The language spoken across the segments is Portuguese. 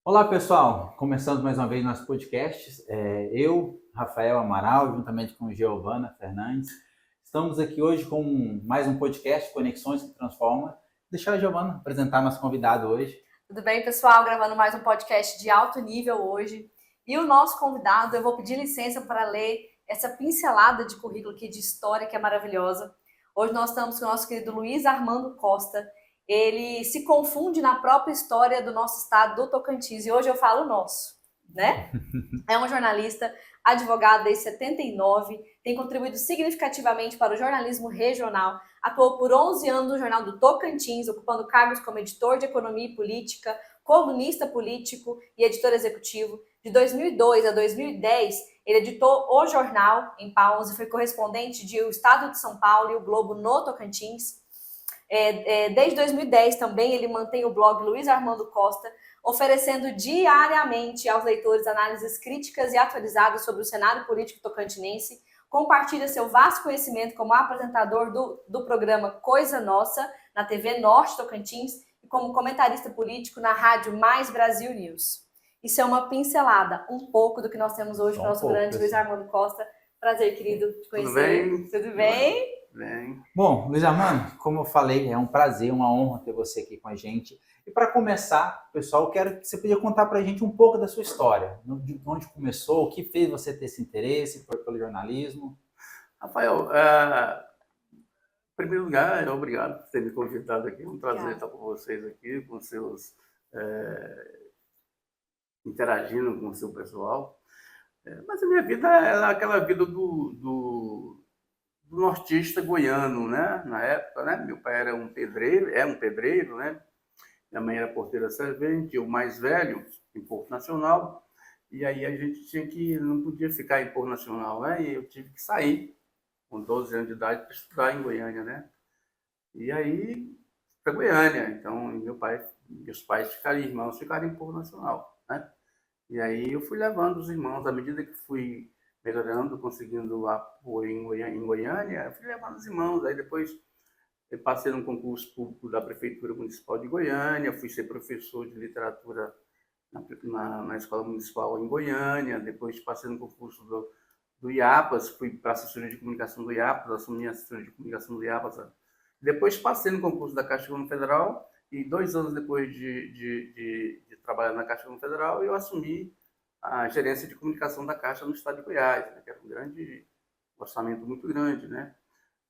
Olá, pessoal! Começando mais uma vez nosso podcast. Eu, Rafael Amaral, juntamente com Giovana Fernandes, estamos aqui hoje com mais um podcast, Conexões que Transforma. Deixa a Giovana apresentar nosso convidado hoje. Tudo bem, pessoal? Gravando mais um podcast de alto nível hoje. E o nosso convidado, eu vou pedir licença para ler essa pincelada de currículo aqui, de história, que é maravilhosa. Hoje nós estamos com o nosso querido Luiz Armando Costa. Ele se confunde na própria história do nosso estado, do Tocantins. E hoje eu falo nosso, né? É um jornalista, advogado desde 79, tem contribuído significativamente para o jornalismo regional, atuou por 11 anos no Jornal do Tocantins, ocupando cargos como editor de economia e política, colunista político e editor executivo. De 2002 a 2010, ele editou o jornal em Palmas e foi correspondente de O Estado de São Paulo e o Globo no Tocantins. Desde 2010 também ele mantém o blog Luiz Armando Costa, oferecendo diariamente aos leitores análises críticas e atualizadas sobre o cenário político tocantinense. Compartilha seu vasto conhecimento como apresentador do programa Coisa Nossa, na TV Norte Tocantins, e como comentarista político na Rádio Mais Brasil News. Isso é uma pincelada, um pouco do que nós temos hoje com o nosso grande Luiz Armando Costa. Prazer, querido, te conhecer. Tudo bem? Bem? Bom, Luiz Armando, como eu falei, é um prazer, uma honra ter você aqui com a gente. E para começar, pessoal, eu quero que você podia contar para a gente um pouco da sua história, de onde começou, o que fez você ter esse interesse pelo jornalismo. Rafael, em primeiro lugar, obrigado por ter me convidado aqui. É um prazer estar com vocês aqui, com seus interagindo com o seu pessoal. Mas a minha vida é aquela vida do nortista goiano, né? Na época, né? Meu pai era um pedreiro, né? Minha mãe era porteira servente, eu mais velho, em Porto Nacional. E aí a gente não podia ficar em Porto Nacional, né? E eu tive que sair com 12 anos de idade para estudar em Goiânia, né? E aí para Goiânia. Então meus pais irmãos ficaram em Porto Nacional, né? E aí eu fui levando os irmãos, à medida que fui melhorando, conseguindo apoio em Goiânia, eu fui levando os irmãos. Aí depois eu passei num concurso público da Prefeitura Municipal de Goiânia, fui ser professor de literatura na Escola Municipal em Goiânia, depois passei no concurso do IAPAS, fui para a assessoria de comunicação do IAPAS, assumi a assessoria de comunicação do IAPAS. Depois passei no concurso da Caixa Econômica Federal e 2 anos depois de trabalhar na Caixa Econômica Federal, eu assumi a gerência de comunicação da Caixa no estado de Goiás, né, que era um orçamento muito grande, né?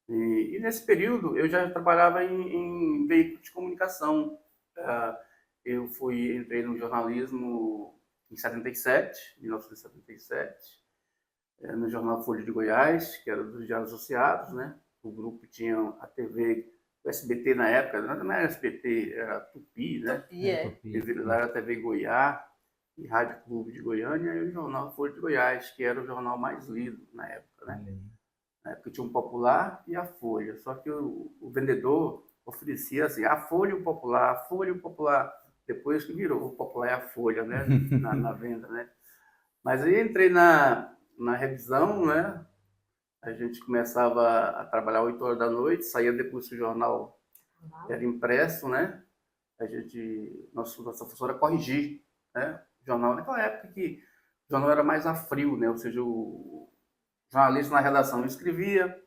E nesse período eu já trabalhava em veículos de comunicação. Eu entrei no jornalismo em 1977, no jornal Folha de Goiás, que era dos Diários Associados, né? O grupo tinha a TV, o SBT na época, não era SBT, era Tupi, né? Tupi, Lá era a TV Goiás e Rádio Clube de Goiânia, e o jornal Folha de Goiás, que era o jornal mais lido na época, né? Na época tinha um Popular e a Folha, só que o vendedor oferecia assim, a Folha e o Popular, a Folha e o Popular, depois que virou o Popular e a Folha, né? na venda, né? Mas aí entrei na revisão, né? A gente começava a trabalhar 8 horas da noite, saía depois que o jornal era impresso, né? Nossa função era corrigir, né? O jornal, naquela época que o jornal era mais a frio, né? Ou seja, o jornalista na redação escrevia,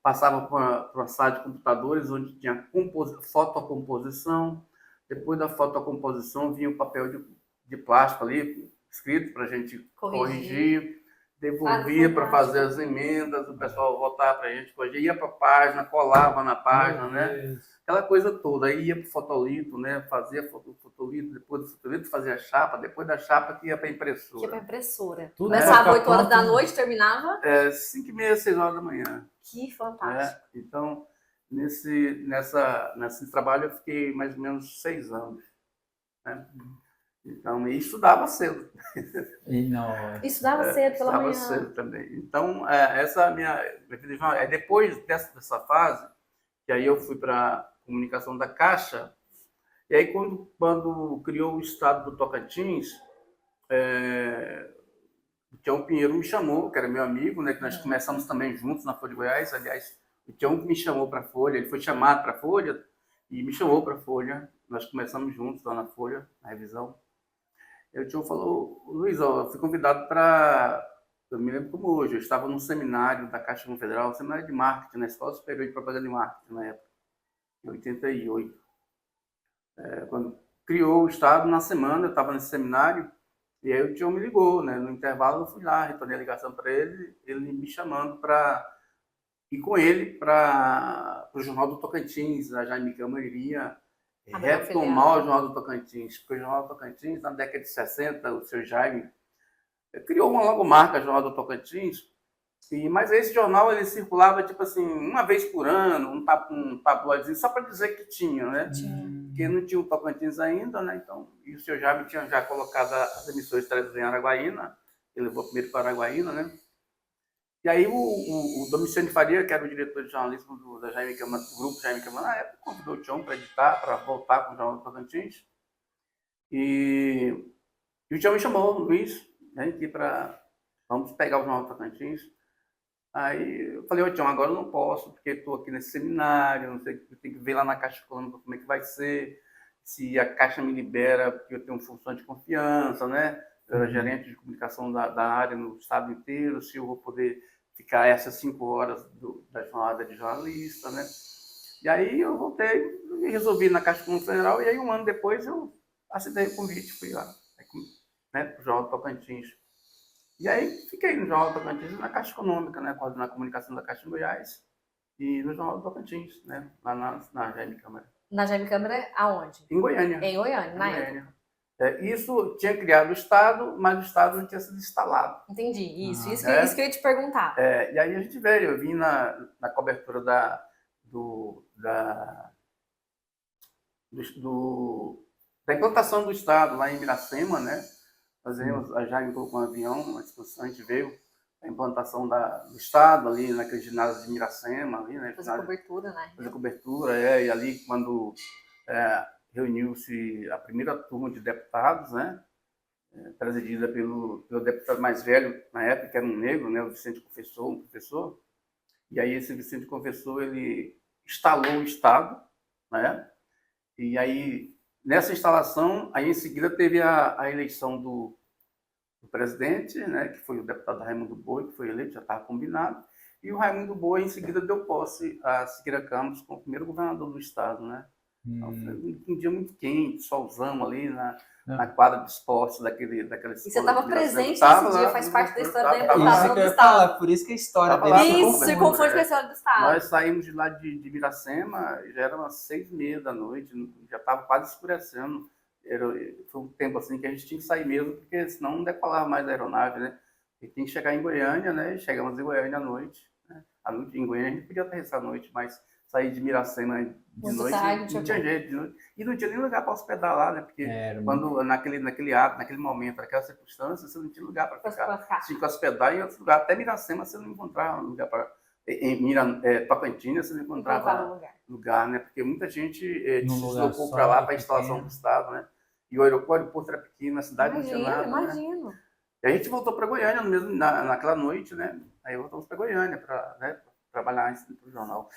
passava para uma sala de computadores onde tinha fotocomposição. Depois da fotocomposição vinha o papel de plástico ali, escrito para a gente corrigir. Devolvia para fazer as emendas, o pessoal voltava para a gente, ia para a página, colava na página, né? Aquela coisa toda. Aí ia para o fotolito, né? Fazia fotolito, depois do fotolito fazia a chapa, depois da chapa que ia para a impressora. Que ia para a impressora. Tudo começava 8 horas da noite, terminava? 5h30, 6 horas da manhã. Que fantástico. Então, nesse trabalho eu fiquei mais ou menos 6 anos, né? Então, e estudava cedo. Estudava cedo pela manhã. Estudava cedo também. Então, essa é a minha vida. Depois dessa fase, que aí eu fui para a comunicação da Caixa, e aí quando criou o estado do Tocantins, o Tião Pinheiro me chamou, que era meu amigo, né, que nós começamos também juntos na Folha de Goiás. Aliás, o Tião me chamou para a Folha, ele foi chamado para a Folha e me chamou para a Folha. Nós começamos juntos lá na Folha, na revisão. o tio falou, Luiz, ó, eu fui convidado para... Eu me lembro como hoje, eu estava num seminário da Caixa Confederal, um seminário de marketing, na Escola Superior de Propaganda e Marketing, na época, em 88. Quando criou o Estado, na semana eu estava nesse seminário, e aí o tio me ligou, né? No intervalo eu fui lá, retornei a ligação para ele, ele me chamando para ir com ele para o Jornal do Tocantins. A Jaime Câmara iria retomar o Jornal do Tocantins, porque o Jornal do Tocantins, na década de 60, o seu Jaime criou uma logomarca, Jornal do Tocantins, mas esse jornal ele circulava tipo assim, uma vez por ano, um tabloidezinho, só para dizer que tinha, né? Porque não tinha o Tocantins ainda, né? Então, e o senhor Jaime tinha já colocado as emissões de televisão em Araguaína, ele levou primeiro para Araguaína, né? E aí o Domiciano Faria, que era o diretor de jornalismo da Jaime Câmara, do grupo Jaime Câmara, na época, convidou o Tião para editar, para voltar com o Jornal do Tocantins. E o Tião me chamou, Luiz, né, aqui vamos pegar o Jornal do Tocantins. Aí eu falei, Tião, agora eu não posso, porque estou aqui nesse seminário, não sei, eu tenho que ver lá na Caixa Econômica como é que vai ser, se a Caixa me libera, porque eu tenho função de confiança, né? Eu era gerente de comunicação da área no estado inteiro, se eu vou poder ficar essas 5 horas da jornada de jornalista, né? E aí eu voltei e resolvi ir na Caixa Econômica Federal, e aí um ano depois eu aceitei o convite, fui lá, né, para o Jornal do Tocantins. E aí fiquei no Jornal do Tocantins na Caixa Econômica, né, na comunicação da Caixa de Goiás, e no Jornal do Tocantins, né, lá na Jaime Câmara. Na Jaime Câmara, aonde? Em Goiânia. Em Goiânia, na época. Isso tinha criado o Estado, mas o Estado não tinha sido instalado. Entendi, isso que eu ia te perguntar. E aí a gente veio, eu vim na cobertura da implantação do Estado lá em Miracema, né? Fazemos, a Jaime colocou um avião, uma exposição, a gente veio a implantação do Estado ali naquele ginásio de Miracema, ali, né? Fazer cobertura, né? Fazer cobertura, e ali quando reuniu-se a primeira turma de deputados, né? Presidida pelo deputado mais velho na época, que era um negro, né? O Vicente Confessor, um professor. E aí esse Vicente Confessor, ele instalou o Estado, né? E aí, nessa instalação, aí em seguida teve a eleição do presidente, né? Que foi o deputado Raimundo Boi, que foi eleito, já estava combinado. E o Raimundo Boi, em seguida, deu posse a Siqueira Campos como primeiro governador do Estado, né? Então, foi um dia muito quente, solzão ali na quadra de esportes daquela escola. E você estava presente nesse dia, faz parte da história da implantação do Estado. Por isso que a história dele... Isso, se confunde com a história do Estado. Nós saímos de lá de Miracema, já era umas 6h30 da noite, já estava quase escurecendo. Foi um tempo assim que a gente tinha que sair mesmo, porque senão não decolava mais a aeronave, né? E tinha que chegar em Goiânia, né? Chegamos em Goiânia à noite, né? À noite em Goiânia a gente podia aterrissar à noite, mas sair de Miracema de noite, não tinha jeito de noite. E não tinha nem lugar para hospedar lá, né? Porque quando naquele momento, naquela circunstância, você não tinha lugar para ficar. Tinha que hospedar em outro lugar. Até Miracema você não encontrava lugar para... Tocantins você não encontrava lugar, né? Porque muita gente se deslocou para lá para a instalação do Estado, né? E o aeroporto era pequeno, a cidade não tinha nada. Imagino. Né? E a gente voltou para Goiânia naquela noite, né? Aí voltamos para Goiânia para trabalhar no jornal.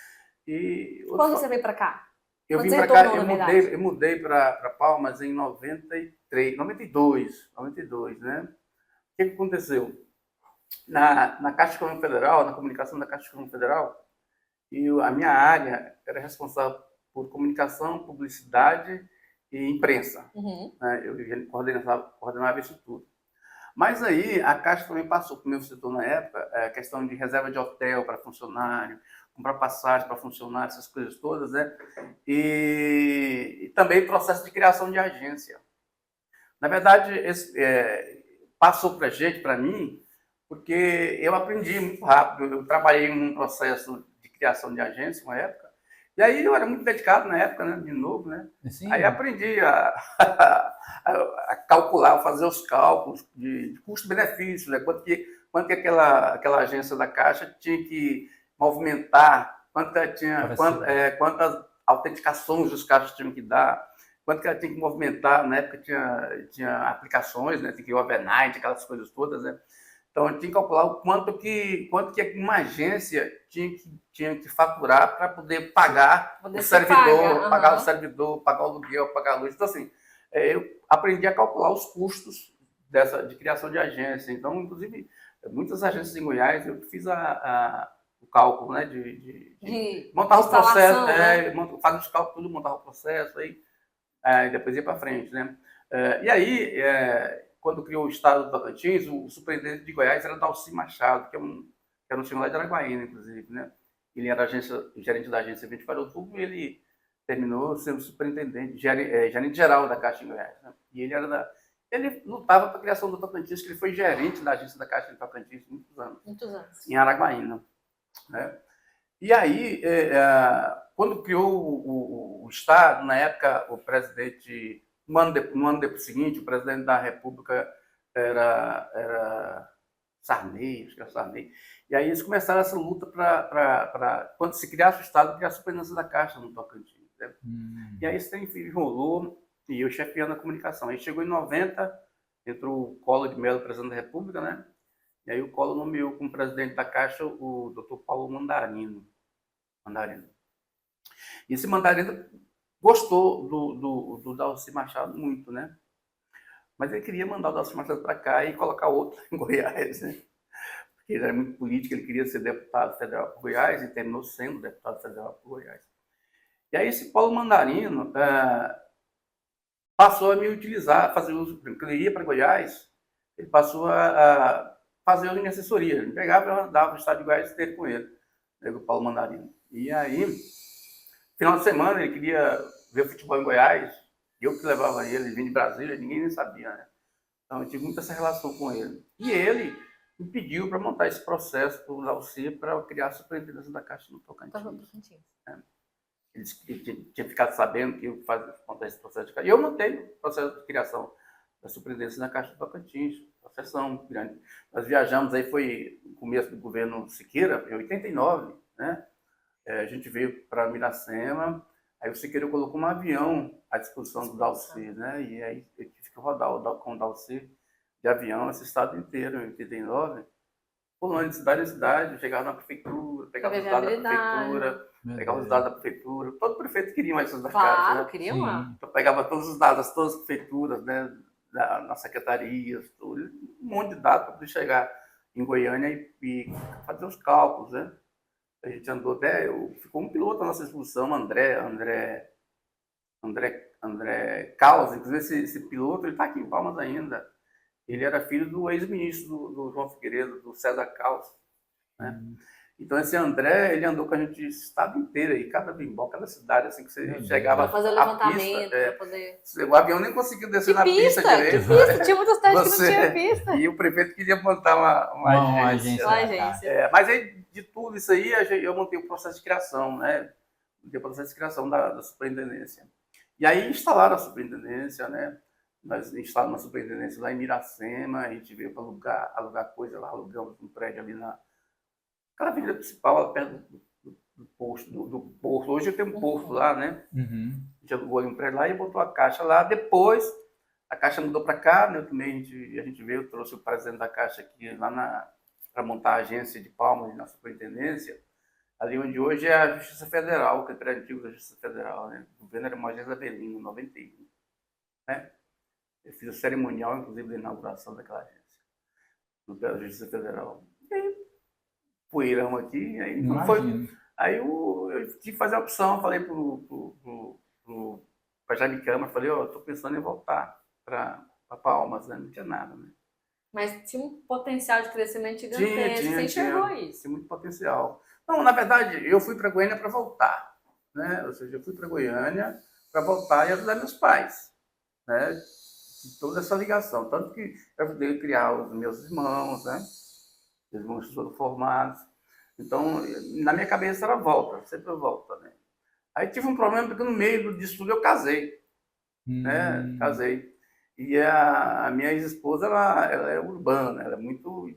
Quando você veio para cá? Eu vim para cá, eu mudei para Palmas em 92, né? O que aconteceu? Na Caixa Econômica Federal, na comunicação da Caixa Econômica Federal, a minha área era responsável por comunicação, publicidade e imprensa. Né? Eu coordenava isso tudo. Mas aí a Caixa também passou para o meu setor na época, a questão de reserva de hotel para funcionário, comprar passagem para funcionário, essas coisas todas, né? E também processo de criação de agência. Na verdade, passou para mim, porque eu aprendi muito rápido. Eu trabalhei em um processo de criação de agência uma época, e aí eu era muito dedicado na época, né, de novo, né? Sim. Aí aprendi a calcular, a fazer os cálculos de custo-benefício, né? Quanto que aquela agência da Caixa tinha que movimentar, quantas autenticações os caixas tinham que dar, quanto que ela tinha que movimentar. Na época tinha aplicações, né? Tinha que ir overnight, aquelas coisas todas, né? Então, eu tinha que calcular o quanto que uma agência tinha que faturar para poder pagar o servidor, pagar o aluguel, pagar a luz. Então, assim, eu aprendi a calcular os custos de criação de agência. Então, inclusive, muitas agências em Goiás, eu fiz o cálculo, né, de montar o processo, né? fazer os cálculos, tudo, montar o processo, aí depois ia para frente, né? E aí, quando criou o estado do Tocantins, o superintendente de Goiás era Dalci Machado, que era um senhor lá de Araguaína, inclusive, né? Ele era gerente da agência 24 de outubro e ele terminou sendo superintendente, gerente geral da Caixa em Goiás, né? E ele lutava para a criação do Tocantins, que ele foi gerente da agência da Caixa em Tocantins muitos anos. Muitos anos. Em Araguaína, né? E aí, quando criou o Estado, na época, o presidente, no ano seguinte, o presidente da República era Sarney, acho que era Sarney. E aí eles começaram essa luta para, quando se criasse o Estado, criar a superintendência da Caixa no Tocantins, né? E aí isso enrolou, e eu chefiando a comunicação. Aí chegou em 90, entrou o Collor de Mello, presidente da República, né? E aí o Collor nomeou como presidente da Caixa o Dr. Paulo Mandarino. E esse Mandarino gostou do Dalci Machado muito, né? Mas ele queria mandar o Dalci Machado para cá e colocar outro em Goiás, né? Porque ele era muito político, ele queria ser deputado federal por Goiás e terminou sendo deputado federal por Goiás. E aí esse Paulo Mandarino passou a me utilizar, fazer uso, quando ele ia para Goiás, ele passou a fazer uso de minha assessoria. Ele pegava e andava no estado de Goiás inteiro com ele, o Paulo Mandarino. E aí, final de semana, ele queria ver futebol em Goiás, eu que levava ele vindo de Brasília, ninguém nem sabia, né? Então eu tive muita essa relação com ele. E ele me pediu para montar esse processo para o Dalci para criar a superintendência da Caixa no Tocantins. Ele tinha ficado sabendo que eu fazia montar esse processo de Caixa. E eu montei o processo de criação da superintendência da Caixa do Tocantins, processão grande. Nós viajamos, aí foi no começo do governo Siqueira, em 89, né? A gente veio para Miracema, aí o Siqueira colocou um avião à disposição do Dalci, né? E aí eu tive que rodar com o Dalci de avião esse estado inteiro, em 89, pulando de cidade em cidade, chegava na prefeitura, pegava os dados da prefeitura, pegava os dados da prefeitura. Todo prefeito queria mais essas Claro, Caixa, né? queria uma. Então pegava todos os dados, todas as prefeituras, né? nas secretarias, tudo, um monte de dados para poder chegar em Goiânia e fazer os cálculos, né? A gente andou ficou um piloto na nossa expulsão, André Caos, inclusive esse piloto, ele está aqui em Palmas ainda. Ele era filho do ex-ministro do João Figueiredo, do César Caos, né? Então, esse André, ele andou com a gente o estado inteiro aí, cada bimbó, cada cidade, assim, que você chegava. Para fazer o levantamento, para poder. O avião nem conseguiu descer na pista direito. Que pista? Tinha muitas cidades que não tinha pista. E o prefeito queria montar uma agência. Mas aí, de tudo isso aí, eu montei o processo de criação, né? Montei o processo de criação da superintendência. E aí instalaram a superintendência, né? Nós instalamos uma superintendência lá em Miracema, a gente veio para alugar coisa lá, alugamos um prédio ali aquela avenida principal, perto do porto. Hoje tem um porto lá, né? A gente alugou um prédio lá e botou a Caixa lá. Depois, a Caixa mudou para cá, né? Também a gente veio, trouxe o presidente da Caixa aqui lá para montar a agência de Palmas na superintendência, ali onde hoje é a Justiça Federal, o canteiro antigo da Justiça Federal, né? O governo era Moisés Avelino, em 91, né? Eu fiz o cerimonial, inclusive, da inauguração daquela agência, da Justiça Federal. E aí, poeirão aqui, aí não foi. Aí eu tive que fazer a opção, falei para Jaime Câmara, falei, estou pensando em voltar para Palmas, né? Não tinha nada, né? Mas tinha um potencial de crescimento gigantesco, você enxergou isso? Tinha muito potencial. Não, na verdade, eu fui para Goiânia para voltar, né? Ou seja, eu fui para Goiânia para voltar e ajudar meus pais, né? De toda essa ligação. Tanto que eu ajudei a criar os meus irmãos, né? Os irmãos foram formados. Então, na minha cabeça era volta, sempre volta, né? Aí tive um problema, porque no meio disso tudo eu casei, né? Casei. E a minha ex-esposa, ela é urbana, ela é muito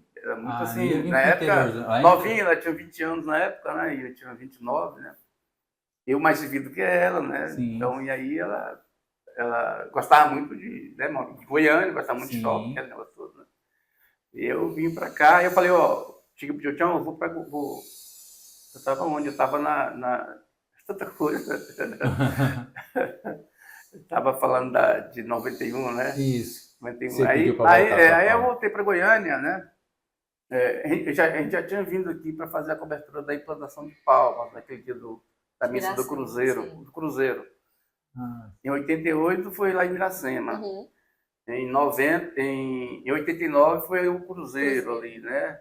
assim, na época, novinha, ela tinha 20 anos na época, né? E eu tinha 29, né? Eu mais vivido que ela, né? Sim. Então, e aí ela gostava muito de Goiânia, gostava muito de shopping, aquele negócio todo, né? E eu vim pra cá, e eu falei, cheguei pro Tião, eu tava onde? Eu tava na tanta coisa. Estava falando de 91, né? Isso. 91. Você Aí, pediu para aí, voltar é, para aí eu Paulo. voltei para Goiânia, né? A gente já tinha vindo aqui para fazer a cobertura da implantação de Palmas, naquele dia da De missa do Miracema, Cruzeiro. sim. Do Cruzeiro. Ah, Em 88 foi lá em Miracema. Uhum. Em 89 foi o Cruzeiro Cruzeiro. ali, né?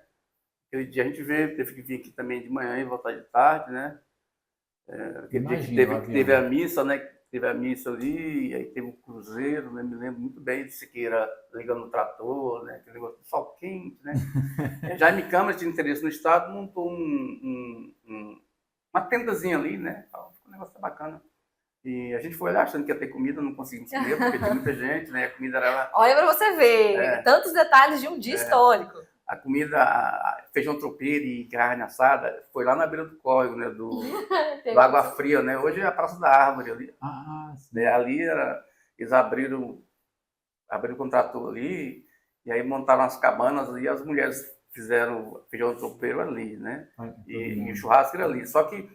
Aquele dia a gente veio, teve que vir aqui também de manhã e voltar de tarde, né? Aquele dia imagina o que teve a avião. missa, né? Teve a missa ali, aí teve o Cruzeiro, né? Me lembro muito bem de Siqueira ligando o trator, né? Aquele negócio de sol quente, né? Jaime Câmara tinha interesse no Estado, montou uma tendazinha ali, né? Ficou um negócio bacana. E a gente foi lá achando que ia ter comida, não conseguimos comer, porque tinha muita gente, né? A comida era lá. Olha para você ver, tantos detalhes de um dia histórico. A comida, feijão tropeiro e carne assada, foi lá na beira do córrego, né? Do Água Fria, né? Hoje é a Praça da Árvore ali. Ah, sim. Né? Ali eles abriram o contrator ali, e aí montaram as cabanas ali, as mulheres fizeram feijão tropeiro ali, né? E o churrasco era ali. Só que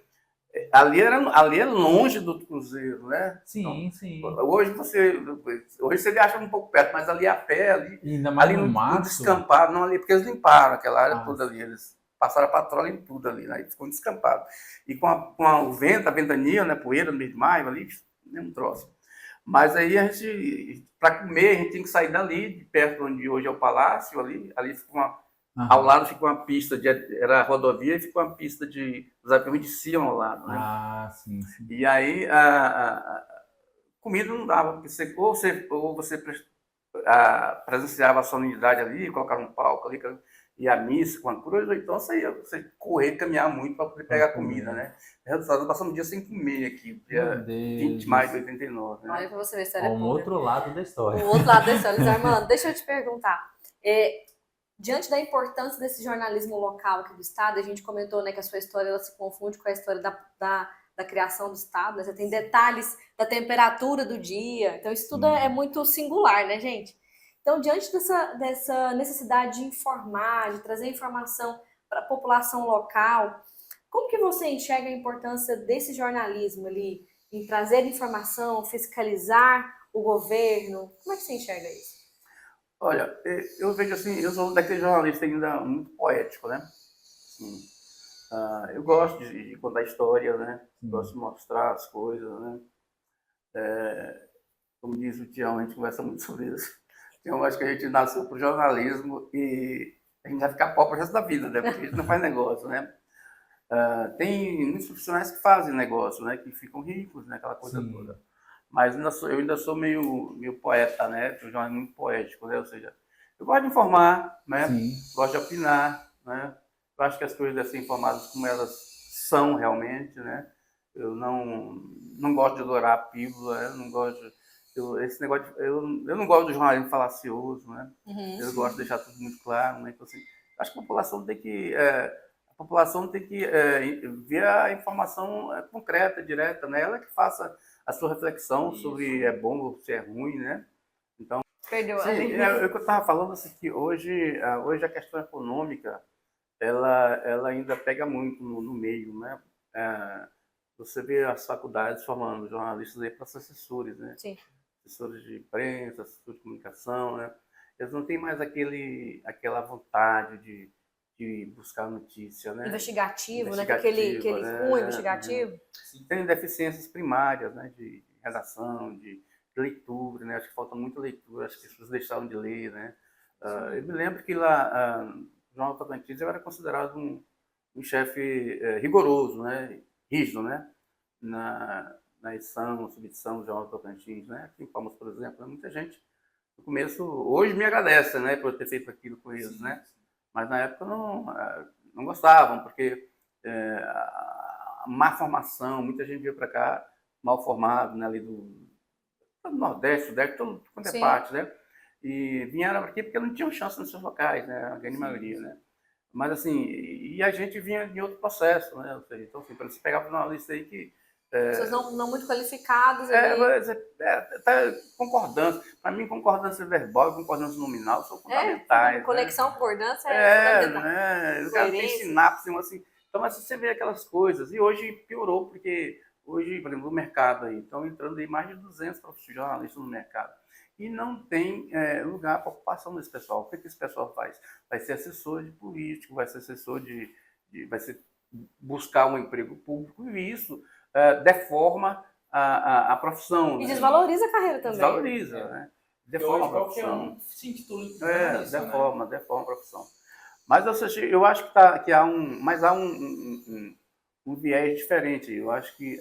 ali é longe do Cruzeiro, né? Sim, então, sim. Hoje você acha um pouco perto, mas ali a pé, E ainda mais ali no no mato. descampado, não ali, porque eles limparam aquela área toda ali, eles passaram a patrulha em tudo ali, né? E ficou descampado. E com o vento, a ventania, né? Poeira no meio de maio ali, mesmo troço. Mas aí a gente, para comer, a gente tem que sair dali, de perto onde hoje é o palácio, ali fica ao lado fica uma pista, era a rodovia e fica uma pista os aviões desciam ao lado, né? Ah, sim, sim. E aí a comida não dava, porque ou você presenciava a solenidade ali, colocaram um palco ali, e a missa com a cruz, ou então você correr, caminhar muito para poder pegar comida, né? Resultado, passamos um dia sem comer aqui, dia 20 de maio de 89. Né? Olha para você ver, história pura. outro lado da história. O outro lado da história. Armando, deixa eu te perguntar. Diante da importância desse jornalismo local aqui do Estado, a gente comentou, né, que a sua história ela se confunde com a história da criação do Estado, né? Você tem detalhes da temperatura do dia, então isso tudo é muito singular, né, gente? Então, diante dessa necessidade de informar, de trazer informação para a população local, como que você enxerga a importância desse jornalismo ali, em trazer informação, fiscalizar o governo? Como é que você enxerga isso? Olha, eu vejo assim, eu sou daquele jornalista ainda muito poético, né? Assim, eu gosto de contar história, né? Gosto de mostrar as coisas, né? Como diz o Tião, a gente conversa muito sobre isso. Eu acho que a gente nasceu para o jornalismo e a gente vai ficar pobre o resto da vida, né? Porque a gente não faz negócio, né? Tem muitos profissionais que fazem negócio, né? Que ficam ricos, né? Aquela coisa toda. Mas eu ainda sou meio poeta, né? Um jornalismo muito poético, né? Ou seja, eu gosto de informar, né? Gosto de opinar, né? Eu acho que as coisas devem ser informadas como elas são realmente, né? Eu não gosto de adorar a pílula, eu não gosto esse negócio eu não gosto do jornalismo falacioso, né? Eu gosto de deixar tudo muito claro, né? Então, assim, acho que a população tem que ver a informação concreta, direta, né? Ela que faça a sua reflexão sobre é bom ou se é ruim, né? Então, Perdoa. sim, é o que eu estava falando assim, que hoje a questão econômica ela ainda pega muito no meio, né? Você vê as faculdades formando jornalistas aí para ser assessores, né? Sim. Assessores de imprensa, assessores de comunicação, né? Eles não têm mais aquela vontade de buscar notícia, né? Investigativo, né? Aquele cunho investigativo. Tem deficiências primárias, né? De redação, de leitura, né? Acho que falta muita leitura, acho que as pessoas deixaram de ler, né? Eu me lembro que lá, João Tocantins, eu era considerado um chefe rigoroso, né? Rígido, né? Na edição, subedição do Jornal Tocantins, né? Aqui em Palmas, por exemplo, muita gente no começo, hoje me agradece, né? Por ter feito aquilo com eles, né? Mas na época não gostavam, porque a má formação, muita gente veio para cá mal formado, né? Ali do Nordeste, Sudeste, todo quanto é parte, né? E vieram aqui porque não tinham chance nos seus locais, né? A grande maioria, né? Mas assim, e a gente vinha de outro processo, né? Ou seja, então, assim, para você pegar uma lista aí que pessoas não muito qualificadas. Concordância. Para mim, concordância verbal e concordância nominal são fundamentais. Conexão, concordância né? O cara tem sinapse, assim. Então, assim, você vê aquelas coisas. E hoje piorou, porque hoje, por exemplo, no mercado aí, estão entrando aí mais de 200 jornalistas no mercado. E não tem lugar para ocupação desse pessoal. O que esse pessoal faz? Vai ser assessor de político, vai ser assessor vai ser buscar um emprego público, e isso deforma a profissão. E né? desvaloriza a carreira também. Desvaloriza, né? Deforma a profissão. Se intitula Deforma a profissão. Mas eu acho que há um viés diferente. Eu acho que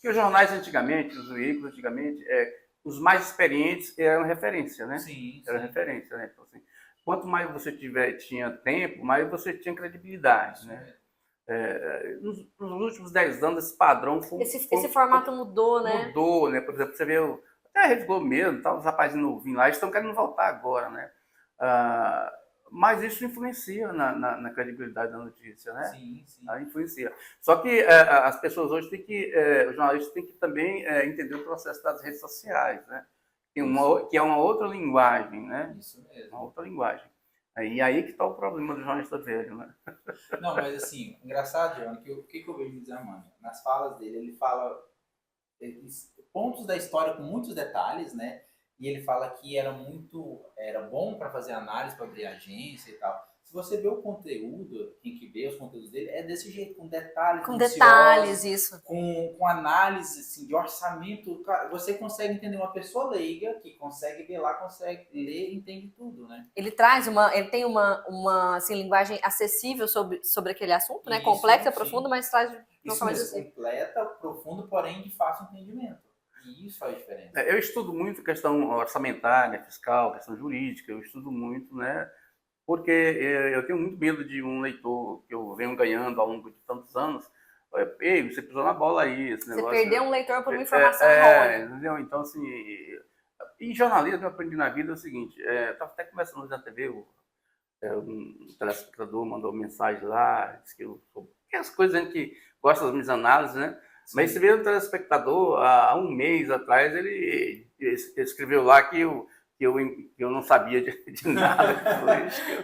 os jornais antigamente, os veículos antigamente, os mais experientes eram referência, né? Sim. Era referência, né? Então, assim, quanto mais você tinha tempo, mais você tinha credibilidade, né? Nos últimos 10 anos, esse padrão Esse formato mudou, né? Mudou, né? Por exemplo, você vê até a Rede Globo mesmo, tá, os rapazinhos novinhos lá, eles estão querendo voltar agora, né? Mas isso influencia na credibilidade da notícia, né? Sim. Influencia. Só que as pessoas hoje os jornalistas têm que também entender o processo das redes sociais, né? Que é uma outra linguagem, né? Isso mesmo. Uma outra linguagem. E aí que está o problema do jornalista velho, né? Não, mas assim, engraçado, João, o que eu vejo no Zamani? Nas falas dele, ele fala pontos da história com muitos detalhes, né? E ele fala que era bom para fazer análise, para abrir agência e tal. Se você vê o conteúdo, tem que ver os conteúdos dele, é desse jeito, com detalhes. Com detalhes, isso. Com análise assim, de orçamento. Você consegue entender uma pessoa leiga que consegue ver lá, consegue ler e entende tudo, né? Ele tem uma assim, linguagem acessível sobre aquele assunto, né? Isso, Complexa, sim. profunda, mas traz de uma Isso forma mesmo, acessível. completa, profundo, porém de fácil entendimento. E isso faz diferença. Eu estudo muito questão orçamentária, fiscal, questão jurídica, eu estudo muito, né? Porque eu tenho muito medo de um leitor que eu venho ganhando ao longo de tantos anos. Ei, você pisou na bola aí, esse negócio. Você perdeu um leitor por uma informação errônea. Entendeu? Então, assim, em jornalismo eu aprendi na vida o seguinte, estava até conversando na TV, um telespectador mandou mensagem lá, disse que eu sou... As coisas que gosta das minhas análises, né? Sim. Mas você vê o telespectador, há um mês atrás, ele escreveu lá que eu não sabia de nada.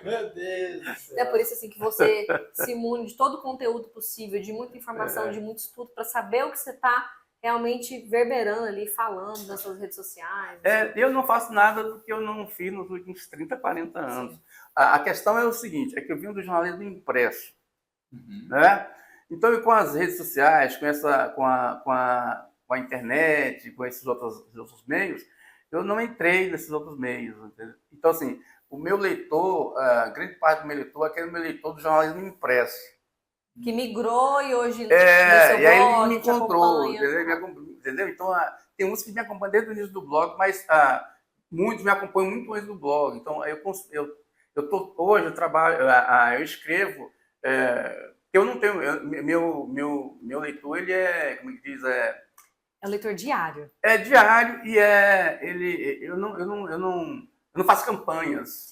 Meu Deus do céu. É por isso assim, que você se imune de todo o conteúdo possível, de muita informação, de muito estudo, para saber o que você está realmente verberando ali, falando nas suas redes sociais. Eu não faço nada do que eu não fiz nos últimos 30, 40 anos. A questão é o seguinte, é que eu vim do jornalismo impresso. Né? Então, com as redes sociais, com a internet, com esses outros meios, eu não entrei nesses outros meios. Entendeu? Então, assim, o meu leitor, a grande parte do meu leitor é aquele meu leitor do jornalismo impresso. Que migrou e hoje e aí ele me encontrou, entendeu? Então, tem uns que me acompanham desde o início do blog, mas muitos me acompanham muito antes do blog. Então, hoje eu trabalho, eu escrevo, eu não tenho, meu leitor, ele como que diz, é um leitor diário. É diário e eu não faço campanhas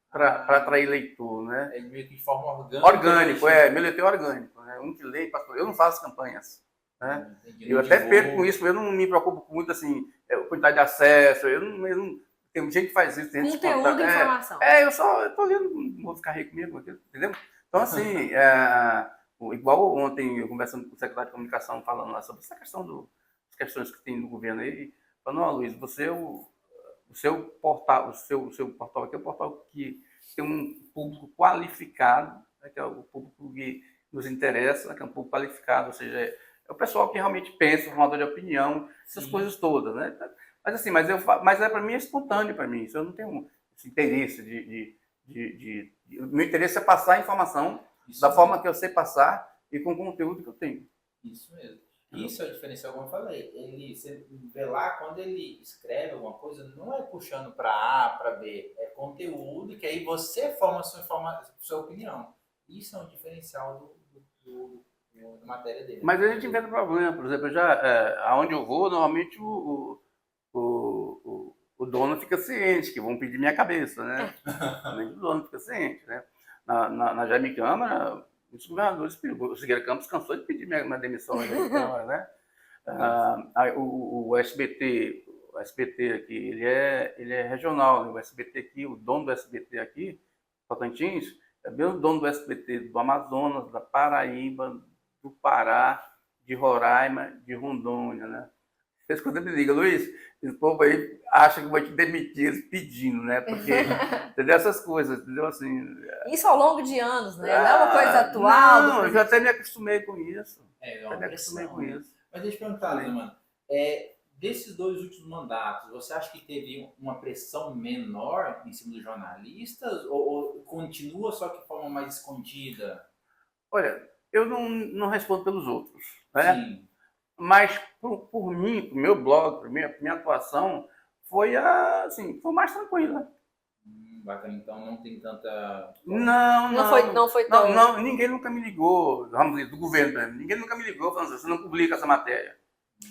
para atrair leitor, né? É meio que de forma orgânica. Orgânico, meu leitor é orgânico, né? Um que lê, eu não faço campanhas, né? Eu até perco com isso, eu não me preocupo muito assim, quantidade de acesso, tem gente que faz isso, tem gente que conteúdo e informação. Eu tô lendo, não vou ficar rico mesmo, entendeu? Então assim, igual ontem eu conversando com o secretário de comunicação falando lá sobre essa questão questões que tem no governo aí, falando, não, Luiz, o seu portal aqui é um portal que tem um público qualificado, né, que é o público que nos interessa, né, que é um público qualificado, ou seja, é o pessoal que realmente pensa, formador de opinião, essas coisas todas, né? Mas assim, mas para mim é espontâneo para mim, isso eu não tenho esse interesse o meu interesse é passar a informação da forma que eu sei passar e com o conteúdo que eu tenho. Isso mesmo. Isso é o diferencial, como eu falei. Você vê lá, quando ele escreve alguma coisa, não é puxando para A, para B. É conteúdo que aí você forma a sua opinião. Isso é um diferencial da matéria dele. Mas a gente enfrenta problema. Por exemplo, aonde eu vou, normalmente o dono fica ciente, que vão pedir minha cabeça, né? Normalmente o dono fica ciente, né? Na Jaime Câmara, os governadores, o Siqueira Campos cansou de pedir minha demissão na Câmara, né? O SBT aqui, ele é regional, né? O SBT aqui, o dono do SBT aqui, Tocantins, é mesmo dono do SBT do Amazonas, da Paraíba, do Pará, de Roraima, de Rondônia, né? Eles quando me ligam, Luiz, esse povo aí acha que vai te demitir, eles pedindo, né? Porque, entendeu? Essas coisas, entendeu? Assim, Isso ao longo de anos, né? Não é uma coisa atual. Não, eu já até me acostumei com isso. É uma me acostumei pressão, com né? isso. Mas deixa eu perguntar, Lena, mano. Desses 2 últimos mandatos, você acha que teve uma pressão menor em cima dos jornalistas ou continua só que de forma mais escondida? Olha, eu não respondo pelos outros, né? Sim. Mas por mim, pro meu blog, por minha atuação, assim, foi mais tranquila. Bacana, então não tem tanta... Não foi tão... Não, ninguém nunca me ligou, vamos dizer, do governo mesmo, ninguém nunca me ligou falando assim, você não publica essa matéria.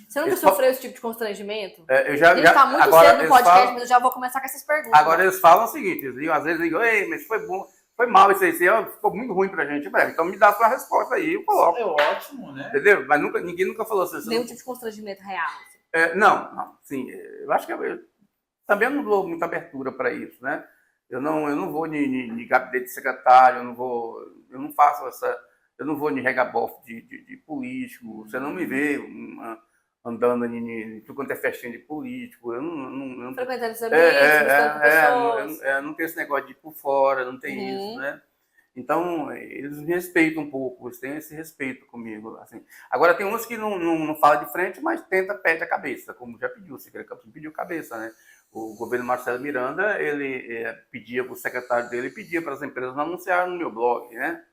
Você nunca sofreu esse tipo de constrangimento? Eu já, Ele está muito agora cedo no podcast, falam, mas eu já vou começar com essas perguntas. Agora eles falam o seguinte, às vezes ligam, ei, mas foi bom, foi mal isso aí, ficou muito ruim pra gente. Então me dá a sua resposta aí, eu coloco. É ótimo, né? Entendeu? Mas ninguém nunca falou assim. Nenhum tipo de constrangimento real. Assim. Não, sim, eu acho que também eu não dou muita abertura para isso, né? Eu não vou de gabinete de secretário, eu não faço eu não vou de regabof de político, você não me vê andando em tudo quanto é festinha de político, eu não frequentando os ambientes, buscando com pessoas. não tem esse negócio de ir por fora, não tem isso, né? Então, eles me respeitam um pouco, eles têm esse respeito comigo, assim. Agora, tem uns que não falam de frente, mas pede a cabeça, como já pediu, você pediu cabeça, né? O governo Marcelo Miranda, ele pedia para o secretário dele, pedia para as empresas não anunciarem no meu blog, né?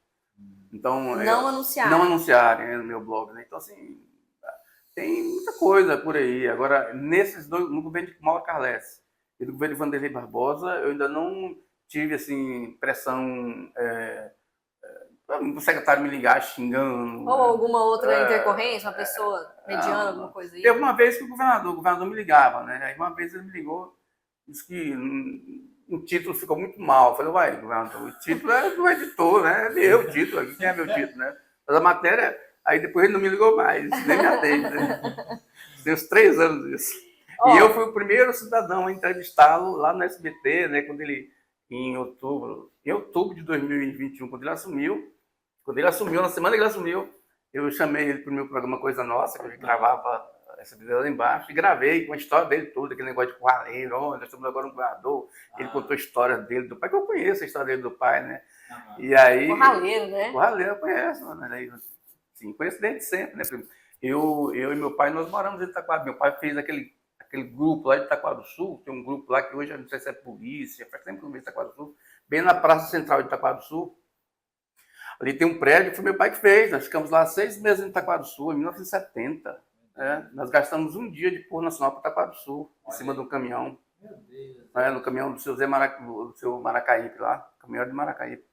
Então, não anunciarem no meu blog, né? Então, assim, tem muita coisa por aí. Agora, nesses dois, no governo de Mauro Carles e do governo de Vanderlei Barbosa, eu ainda não tive, assim, pressão o secretário me ligar xingando. Ou alguma outra intercorrência, uma pessoa mediana, alguma coisa aí? Teve uma vez que o governador me ligava, né? Aí uma vez ele me ligou, disse que o título ficou muito mal. Eu falei, uai, governador, o título é do editor, né? É meu título, quem é meu título, né? Mas a matéria, aí depois ele não me ligou mais, nem me atende, né? Tem uns 3 anos isso. E eu fui o primeiro cidadão a entrevistá-lo lá no SBT, né? Quando ele, em outubro de 2021, quando ele assumiu, na semana que ele assumiu, eu chamei ele para o meu programa Coisa Nossa, que eu gravava essa vida lá embaixo, e gravei com a história dele toda, aquele negócio de curraleiro, nós estamos agora no governador, ele contou a história dele, do pai, que eu conheço a história dele do pai, né? E aí... Curraleiro, né? Curraleiro eu conheço, né? Sim, conheço desde sempre, né? Eu e meu pai, nós moramos em Itaquá. Meu pai fez aquele grupo lá de Itaquá do Sul, tem um grupo lá que hoje eu não sei se é polícia, faz tempo que eu não vejo Itaquá do Sul, bem na Praça Central de Itaquá do Sul. Ali tem um prédio que foi meu pai que fez. Nós ficamos lá 6 meses em Itaquá do Sul, em 1970. Nós gastamos um dia de Porto Nacional para Itaquá do Sul, em cima de um caminhão. Meu Deus. No caminhão do seu Maracaípe lá, caminhão de Maracaípe.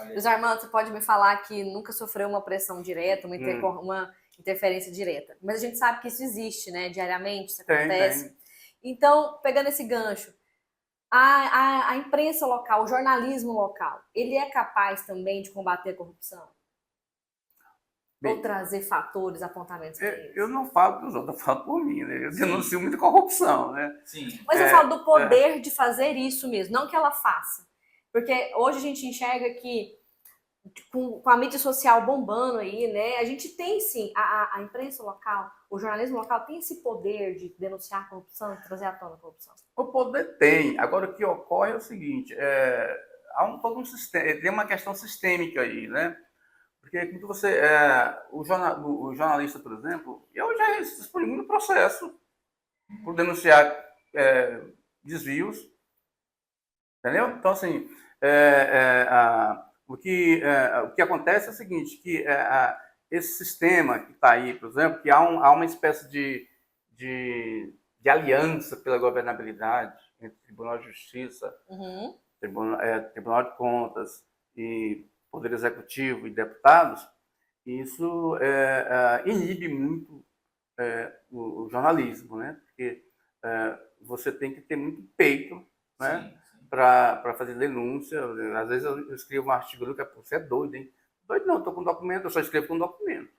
Luiz Armando, você pode me falar que nunca sofreu uma pressão direta, uma interferência direta. Mas a gente sabe que isso existe, né? Diariamente, isso acontece. Tem. Então, pegando esse gancho, a imprensa local, o jornalismo local, ele é capaz também de combater a corrupção? Ou trazer fatores, apontamentos para eles? Eu não falo dos outros, eu falo por mim, né? Eu denuncio muito corrupção, né? Sim. Mas eu falo do poder de fazer isso mesmo, não que ela faça. Porque hoje a gente enxerga que, com a mídia social bombando aí, né? A gente tem, sim, a imprensa local, o jornalismo local tem esse poder de denunciar a corrupção, de trazer à tona a corrupção. O poder tem. Agora, o que ocorre é o seguinte, há todo um sistema, tem uma questão sistêmica aí, né? Porque quando você... o jornalista, por exemplo, eu já exponho muito processo por denunciar desvios, entendeu? Então, assim, o que acontece é o seguinte, que esse sistema que está aí, por exemplo, que há uma espécie de aliança pela governabilidade entre Tribunal de Justiça, Tribunal de Contas e Poder Executivo e deputados, isso inibe muito o jornalismo, né? Porque você tem que ter muito peito, né? Para fazer denúncia. Às vezes eu escrevo um artigo que você é doido, hein? Doido não, estou com um documento, eu só escrevo com um documento.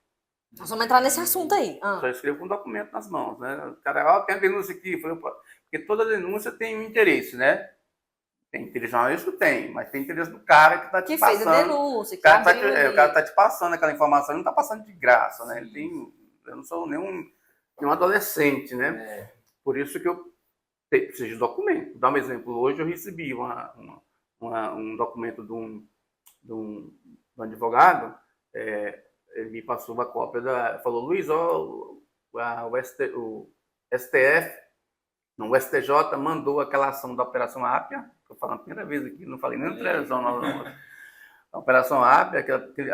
Nós vamos entrar nesse assunto aí. Só escrevo com um documento nas mãos, né? O cara, tem a denúncia aqui, porque toda denúncia tem um interesse, né? Tem interesse jornalístico? Tem, mas tem interesse do cara que está te passando. Que fez a denúncia, o cara está te passando aquela informação, ele não está passando de graça, né? Ele tem Eu não sou nenhum adolescente, né? Por isso que eu preciso de documento. Vou dar um exemplo. Hoje eu recebi um documento de um advogado, ele me passou uma cópia falou, Luiz, o STF, não, o STJ mandou aquela ação da Operação Ápia, estou falando a primeira vez aqui, não falei nem na televisão, não. A Operação Ápia,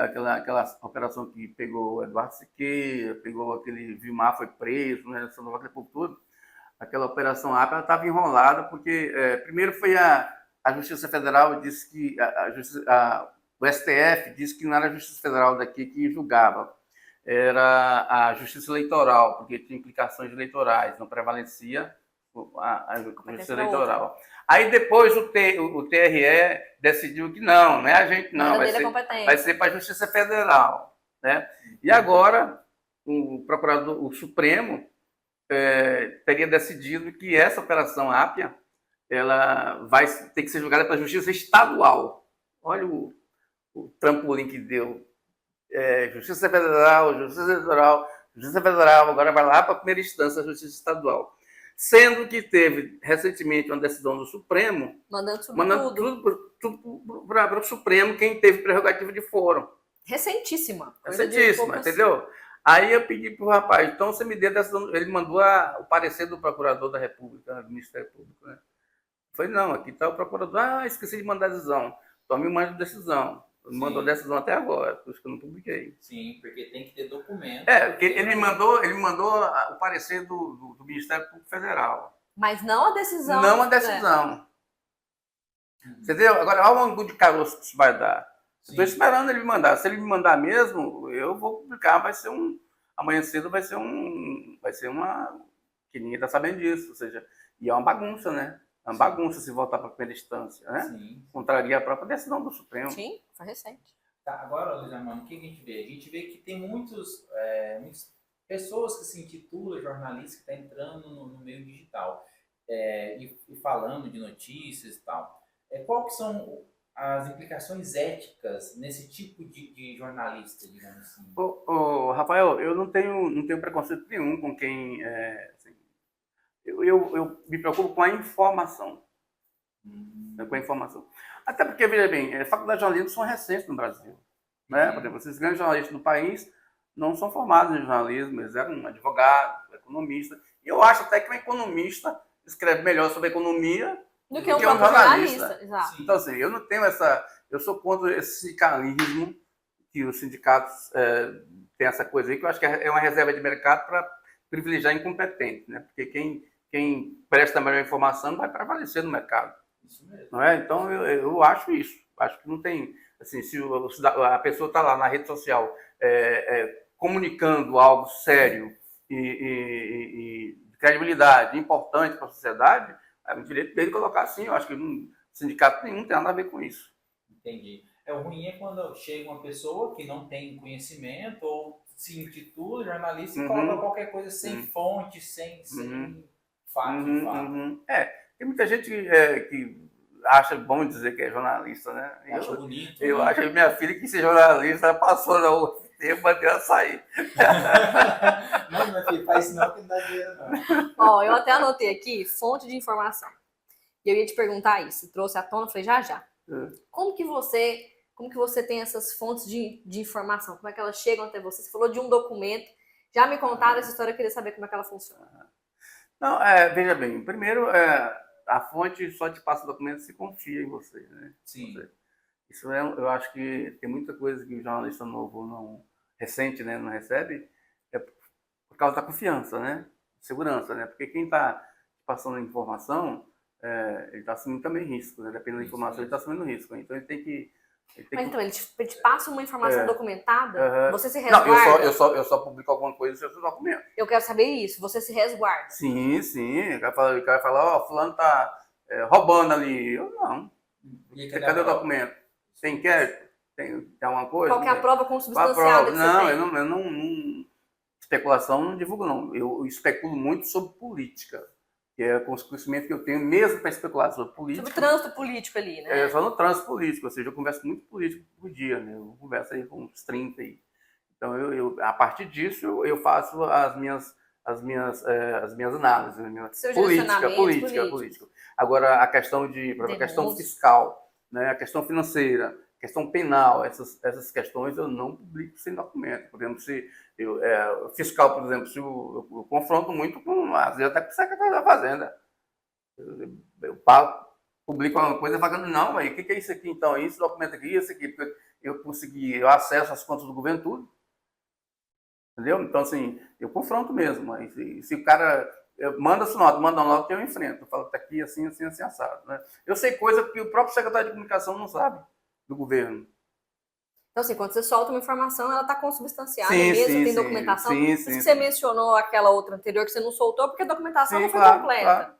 aquela operação que pegou o Eduardo Siqueira, pegou aquele Vilmar, foi preso, né, São Paulo por tudo. Aquela Operação Ápia estava enrolada, porque primeiro foi a Justiça Federal disse que o STF disse que não era a Justiça Federal daqui que julgava, era a Justiça Eleitoral, porque tinha implicações eleitorais, não prevalecia a Justiça Eleitoral. Aí depois o TRE decidiu que não é a gente não, vai ser para a Justiça Federal, né? E agora o Supremo teria decidido que essa Operação Ápia ela vai ter que ser julgada pela Justiça Estadual. Olha o trampolim que deu. Justiça Federal, Justiça Eleitoral, Justiça Federal, agora vai lá para a primeira instância, a Justiça Estadual. Sendo que teve recentemente uma decisão do Supremo mandando tudo para o Supremo, quem teve prerrogativa de foro. Recentíssima, entendeu? Aí eu pedi para o rapaz, então você me dê a decisão. Ele mandou o parecer do Procurador da República, do Ministério Público, né? Eu falei, não, aqui está o Procurador. Esqueci de mandar a decisão. Então me manda a decisão. Ele mandou a decisão até agora, por isso que eu não publiquei. Sim, porque tem que ter documento. Porque ele mandou o parecer do Ministério Público Federal. Mas não a decisão. Não a decisão. Entendeu? Agora, olha o ângulo de caroço que isso vai dar. Estou esperando ele me mandar. Se ele me mandar mesmo, eu vou publicar. Amanhã cedo vai ser uma... Que ninguém está sabendo disso. Ou seja, e é uma bagunça, né? É uma bagunça se voltar para a primeira instância, né? Sim. Contraria a própria decisão do Supremo. Sim, foi recente. Tá, agora, Luiz Armando, o que a gente vê? A gente vê que tem muitas pessoas que se intitulam jornalistas que estão entrando no meio digital e falando de notícias e tal. Qual que são as implicações éticas nesse tipo de jornalista, digamos assim? Rafael, eu não tenho preconceito nenhum com quem... Eu me preocupo com a informação. Com a informação. Até porque, veja bem, faculdades de jornalismo são recentes no Brasil. Né? Por exemplo, esses grandes jornalistas do país não são formados em jornalismo, eles eram advogados, economistas. E eu acho até que um economista escreve melhor sobre economia do que um jornalista. Exato. Então, assim, eu não tenho eu sou contra esse sindicalismo que os sindicatos têm essa coisa aí, que eu acho que é uma reserva de mercado para privilegiar incompetente, né? Porque quem presta a melhor informação vai prevalecer no mercado. Isso mesmo. Não é? Então, eu acho isso. Acho que não tem... Assim, se a pessoa está lá na rede social comunicando algo sério e de credibilidade, importante para a sociedade, é o direito dele colocar assim. Eu acho que sindicato nenhum tem nada a ver com isso. Entendi. O ruim é quando chega uma pessoa que não tem conhecimento ou se intitula jornalista e coloca qualquer coisa sem fonte, sem fato. Tem muita gente que acha bom dizer que é jornalista, né? Acha bonito. Eu acho que minha filha que ser jornalista passou na UFT para ela sair. Não, minha filha, faz isso não que não dá dinheiro, não. Eu até anotei aqui, fonte de informação. E eu ia te perguntar isso, trouxe à tona, falei já. Como que você tem essas fontes de informação? Como é que elas chegam até você? Você falou de um documento, já me contaram essa história, eu queria saber como é que ela funciona. Não, veja bem, primeiro, a fonte só te passa o documento se confia em você, né? Sim. Isso eu acho que tem muita coisa que o jornalista novo, recente, né, não recebe, por causa da confiança, né? Segurança, né? Porque quem está passando informação, ele está assumindo também risco, né? Dependendo da informação, ele está assumindo risco. Então ele tem que... Então, ele te passa uma informação documentada? Você se resguarda? Não, eu só publico alguma coisa se eu documento. Eu quero saber isso. Você se resguarda? Sim. O cara vai falar, fulano está roubando ali. Eu não. Cadê o documento? Tem inquérito? Tem alguma coisa? Qual que é a prova consubstanciada que você tem? Eu não... Especulação não divulgo, não. Eu especulo muito sobre política. Que é o conhecimento que eu tenho, mesmo para especular sobre política. Sobre o trânsito político ali, né? Só no trânsito político, ou seja, eu converso muito político por dia, né? Eu converso aí com uns 30 aí. Então, a partir disso, eu faço as minhas análises, Seus política. direcionamentos Agora, a questão por exemplo, a questão fiscal, né, a questão financeira, a questão penal, essas questões eu não publico sem documento. Por exemplo, fiscal, por exemplo, eu confronto muito às vezes até com o secretário da Fazenda. Eu publico uma coisa falando, não, aí, o que é isso aqui então? Esse documento aqui, esse aqui, porque eu acesso às contas do governo tudo. Entendeu? Então, assim, eu confronto mesmo. Mas se o cara manda uma nota, eu enfrento. Eu falo, tá aqui assim, assim, assim, assado. Né? Eu sei coisa que o próprio secretário de comunicação não sabe do governo. Então, assim, quando você solta uma informação, ela está consubstanciada Sim, mesmo, sim, tem sim, documentação. sim, Por isso sim, que você sim. mencionou aquela outra anterior que você não soltou, porque a documentação Sim, não foi claro, completa. claro.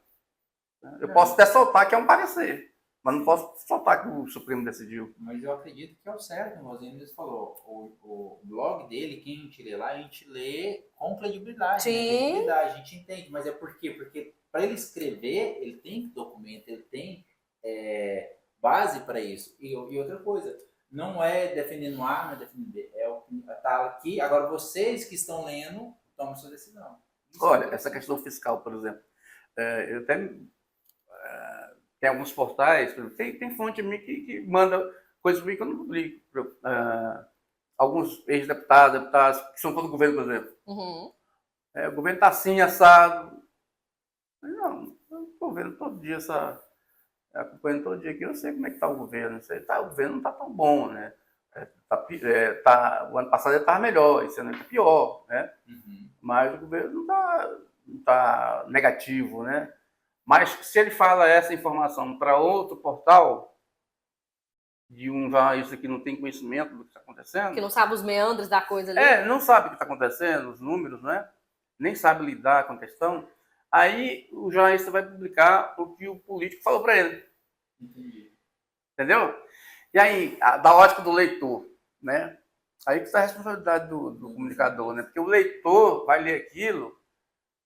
Eu posso até soltar que é um parecer, mas não posso soltar que o Supremo decidiu. Mas eu acredito que é o certo, o Rosendo falou. O blog dele, quem a gente lê lá, a gente lê com credibilidade. Sim. Né? Credibilidade, a gente entende. Mas é por quê? Porque para ele escrever, ele tem documento, ele tem base para isso. E outra coisa, não é defendendo A, não é defendendo B. Tá aqui, agora vocês que estão lendo, tomam sua decisão. Isso. Olha, essa questão fiscal, por exemplo, eu até tem alguns portais, tem fonte minha que manda coisas para mim que eu não publico. Alguns ex-deputados que são contra o governo, por exemplo. Uhum. O governo está assim, assado. Não, eu estou vendo todo dia acompanhando todo dia aqui, eu sei como é que está o governo. O governo não está tão bom, né? O ano passado ele estava melhor, esse ano está pior, né? Uhum. Mas o governo não está negativo, né? Mas se ele fala essa informação para outro portal, de um jornalista que não tem conhecimento do que está acontecendo... Que não sabe os meandros da coisa ali. Não sabe o que está acontecendo, os números, né? Nem sabe lidar com a questão. Aí o jornalista vai publicar o que o político falou para ele. Entendi. Entendeu? E aí, da ótica do leitor, né? Aí que está a responsabilidade do comunicador, né? Porque o leitor vai ler aquilo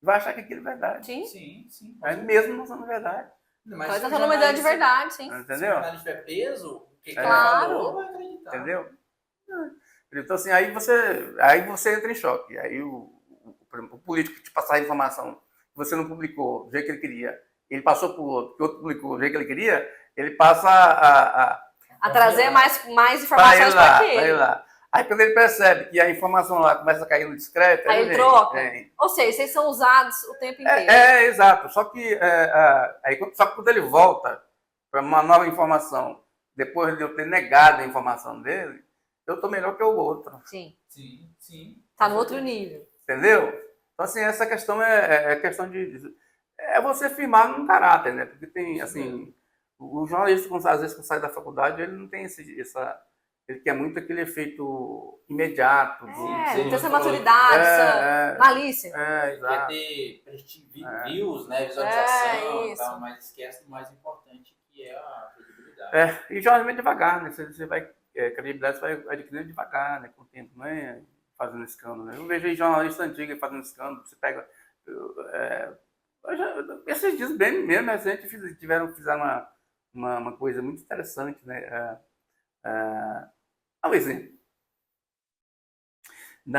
e vai achar que aquilo é verdade. Sim. Mesmo não sendo verdade. Mas está falando uma ideia de verdade, sim. Entendeu? Se o jornalista tiver peso, o que claro. falou, vai acreditar. Entendeu? Então, assim, aí você entra em choque. Aí o político te passar a informação que você não publicou do jeito que ele queria, ele passou para o outro, que o outro publicou do jeito que ele queria, ele passa a trazer mais informações para ele lá. Aí quando ele percebe que a informação lá começa a cair no discreto, aí ele troca. Ou seja, vocês são usados o tempo inteiro. Exato. Só que quando ele volta para uma nova informação, depois de eu ter negado a informação dele, eu estou melhor que o outro. Sim. Tá no outro nível. Entendeu? Então, assim, essa questão é questão de... É você firmar num caráter, né? Porque tem, assim... O jornalista, às vezes, quando sai da faculdade, ele não tem ele quer muito aquele efeito imediato. Tem essa maturidade, essa malícia. Exato. Quer ter views, né? Visualização e isso. tal, mas esquece do mais importante, que é a credibilidade. E jornalismo é devagar, né? Você vai... credibilidade você vai adquirindo devagar, né? Com o tempo, não é fazendo escândalo, né? Eu vejo jornalista antigo fazendo escândalo, você pega... esses dias bem mesmo, recente, fizeram uma coisa muito interessante, né? Um exemplo. No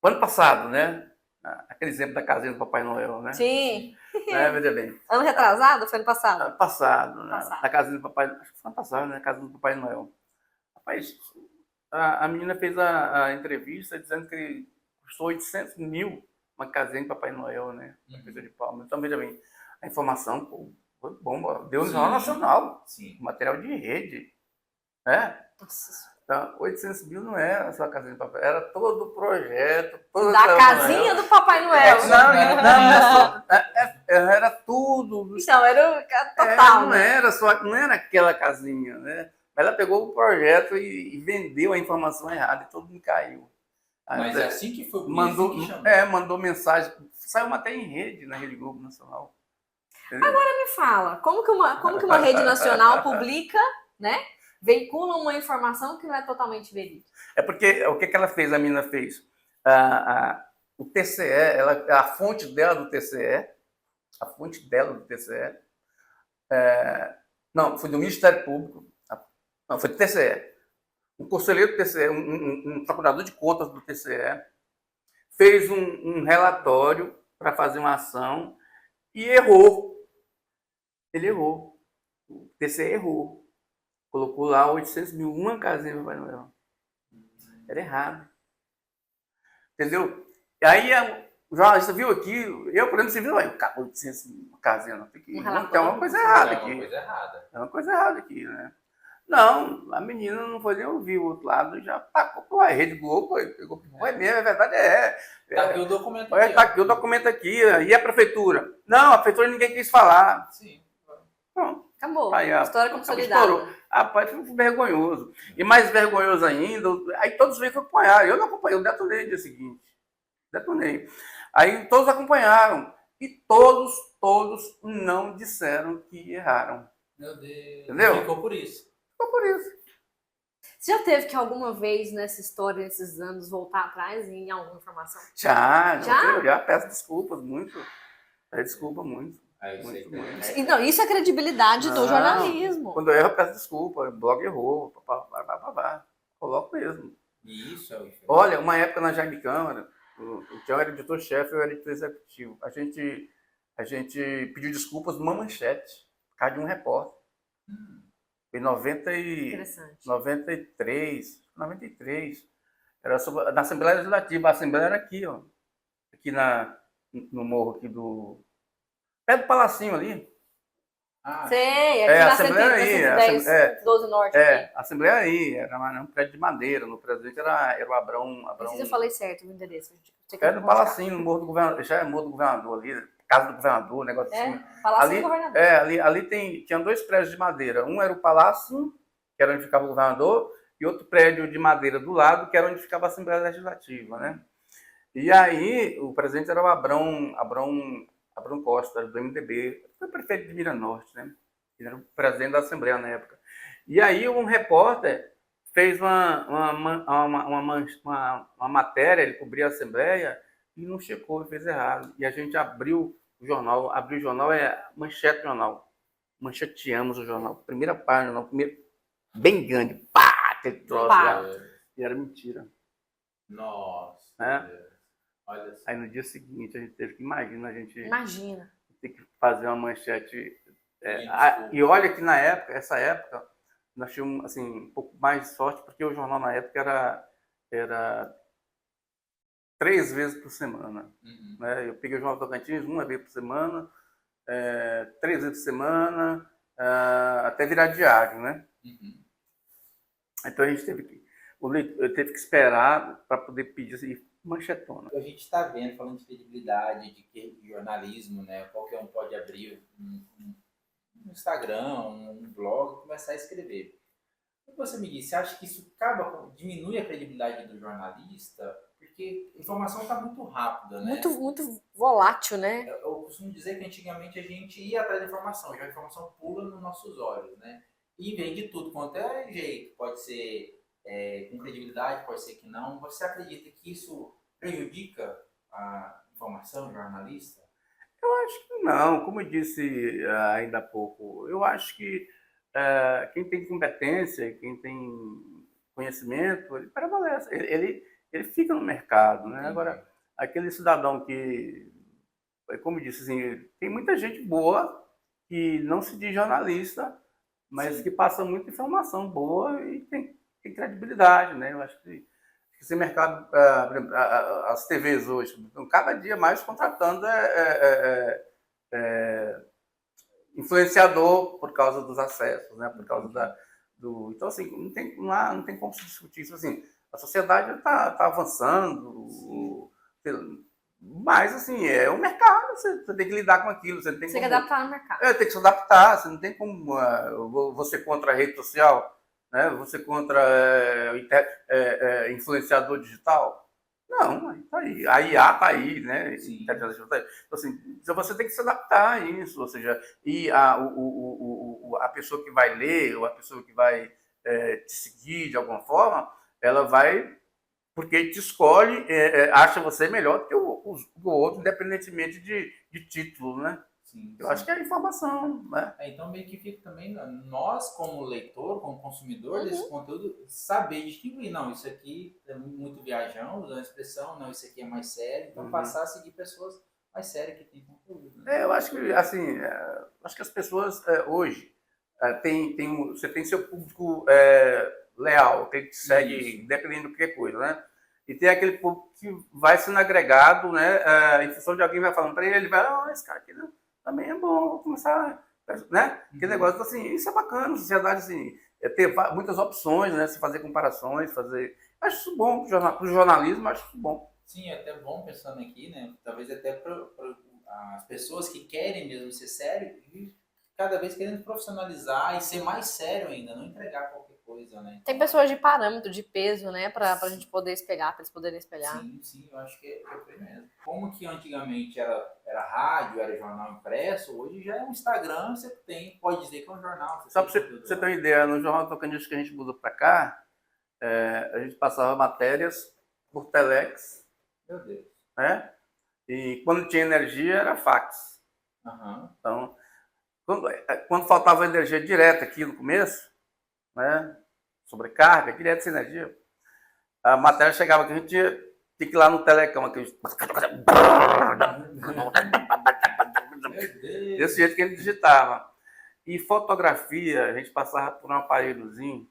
ano passado, né? Aquele exemplo da casinha do Papai Noel, né? Sim. Veja bem. Ano retrasado ou foi ano passado? Ano passado. Na casinha do Papai Noel. Acho que foi ano passado, né? Na casa do Papai Noel. Rapaz, a menina fez a entrevista dizendo que custou 800 mil uma casinha de Papai Noel, né? De palma. Então, veja bem, a informação foi bomba. Deu no Jornal Nacional. Sim. Material de rede. Né? Nossa. Então, 800 mil não era só a casinha de Papai, era todo o projeto. Da casinha do Papai Noel. Era tudo. Então, era total. Não era aquela casinha, né? Ela pegou o projeto e vendeu a informação errada e todo mundo caiu. Mas é assim que foi. Mandou mensagem. Saiu até em rede, na Rede Globo Nacional. Entendeu? Agora me fala, como que uma rede nacional publica, né? Veicula uma informação que não é totalmente verídica? É porque o que ela fez, a menina fez? O TCE, a fonte dela do TCE, não, foi do Ministério Público, não, foi do TCE. um conselheiro do TCE, um procurador de contas do TCE, fez um relatório para fazer uma ação e errou. Ele errou. O TCE errou. Colocou lá 800 mil, uma casinha para Papai Noel. Era errado. Entendeu? E aí o jornalista viu aquilo, eu, por exemplo, você viu, acabou 800 mil, casinha, não tem que tem uma coisa errada aqui. É uma coisa errada aqui, né? Não, a menina não foi nem ouvir o outro lado, já tacou para a Rede Globo, pegou, foi mesmo, a verdade Tá aqui o documento aqui. Tá aqui o documento aqui, e a prefeitura? Não, a prefeitura ninguém quis falar. Sim. Pronto. Acabou. Aí, História consolidada. Rapaz, foi vergonhoso. E mais vergonhoso ainda, aí todos veio que acompanharam. Eu não acompanhei, eu detonei no dia seguinte. Detonei. Aí todos acompanharam. E todos não disseram que erraram. Meu Deus. Entendeu? Ficou por isso. Ficou por isso. Você já teve que alguma vez nessa história, nesses anos, voltar atrás em alguma informação? Já peço desculpas muito. Peço desculpa muito. Muito. Então, isso é credibilidade do jornalismo. Quando eu erro, eu peço desculpa. O blog errou. Coloco mesmo. Isso é o diferente. Olha, uma época na Jaime Câmara, o Tião era editor-chefe e eu era editor executivo. A gente pediu desculpas numa manchete, por causa de um repórter. Em 93. Era sobre, na Assembleia Legislativa. A Assembleia era aqui, ó. Aqui no morro aqui do... Perto do Palacinho ali. Sei, aqui na Assembleia 112 Norte. A Assembleia aí, era um prédio de madeira. No presidente era o Abrão. Não sei se eu falei certo o endereço. Era no Palacinho, no morro do governador. Já é morro do governador ali, casa do governador, negócio assim. Palácio do governador. Ali tinha dois prédios de madeira. Um era o Palácio, que era onde ficava o governador, e outro prédio de madeira do lado, que era onde ficava a Assembleia Legislativa, né? E aí, o presidente era o Abrão Costa, do MDB, foi prefeito de Mira Norte, né? Ele era o presidente da Assembleia na época. E aí, um repórter fez uma matéria, ele cobria a Assembleia e não checou, fez errado. E a gente abriu o jornal é manchete do jornal. Mancheteamos o jornal. Primeira página, bem grande, pá, aquele troço lá. E era mentira. Nossa. Olha só. Aí no dia seguinte a gente teve que, imagina, ter que fazer uma manchete. E olha que essa época, nós tínhamos assim, um pouco mais de sorte, porque o jornal na época era 3 vezes por semana. Né? Eu peguei o Jornal Tocantins 1 vez por semana, 3 vezes por semana, até virar diário, né? Então a gente teve que esperar para poder pedir assim, manchetona. A gente está vendo, falando de credibilidade, de jornalismo, né? Qualquer um pode abrir um Instagram, um blog e começar a escrever. O que você me disse? Você acha que isso diminui a credibilidade do jornalista? Porque a informação está muito rápida, né? Muito volátil, né? Eu costumo dizer que antigamente a gente ia atrás da informação, já a informação pula nos nossos olhos, né? E vem de tudo quanto é jeito. Pode ser com credibilidade, pode ser que não. Você acredita que isso prejudica a informação jornalista? Eu acho que não. Como eu disse ainda há pouco, eu acho que quem tem competência, quem tem conhecimento, ele prevalece. Ele fica no mercado, né? Agora, aquele cidadão que, como eu disse, assim, tem muita gente boa que não se diz jornalista, mas que passa muita informação boa e tem credibilidade, né? Eu acho que esse mercado, por exemplo, as TVs hoje, estão cada dia mais contratando influenciador por causa dos acessos, né? Por causa então, assim, não tem como se discutir isso. Assim, a sociedade está avançando, mas, assim, é o mercado, você tem que lidar com aquilo. Você tem que adaptar no mercado. Tem que se adaptar, você não tem como você contra a rede social, né? Você contra influenciador digital? Não, a IA está aí, né? Então, assim, você tem que se adaptar a isso, ou seja, e a pessoa que vai ler, ou a pessoa que vai te seguir de alguma forma, ela vai, porque te escolhe, acha você melhor do que o outro, independentemente de título, né? Sim. Eu acho que é a informação, né? Então meio que fica também, nós como leitor, como consumidor desse conteúdo, saber distinguir. Não, isso aqui é muito viajão, usando a expressão, não, isso aqui é mais sério. Então, passar a seguir pessoas mais sérias que têm conteúdo. Né? Eu acho que, assim, acho que as pessoas hoje você tem seu público leal, que te segue dependendo do que coisa, né? E tem aquele público que vai sendo agregado, né? Em função de alguém vai falando para ele vai, esse cara aqui também é bom, vou começar, né? Aquele negócio assim, isso é bacana, sociedade assim, ter muitas opções, né? Se fazer comparações, acho isso bom para o jornalismo, acho isso bom. Sim, é até bom pensando aqui, né? Talvez até para as pessoas que querem mesmo ser sério e cada vez querendo profissionalizar e ser mais sério ainda, não entregar qualquer coisa, né? Então, tem pessoas de parâmetro, de peso, né? Pra gente poder espelhar, para eles poderem espelhar. Sim, eu acho que é por aí mesmo. Como que antigamente era rádio, era jornal impresso, hoje já é um Instagram, você pode dizer que é um jornal. Só para você ter uma ideia, no Jornal Tocantins que a gente mudou para cá, a gente passava matérias por telex. Meu Deus. Né? E quando tinha energia era fax. Então, quando faltava energia direta aqui no começo, né? Sobrecarga, direto sem energia, a matéria chegava aqui, a gente tinha que ir lá no telecão, aquele... desse jeito que ele digitava. E fotografia, a gente passava por um aparelhozinho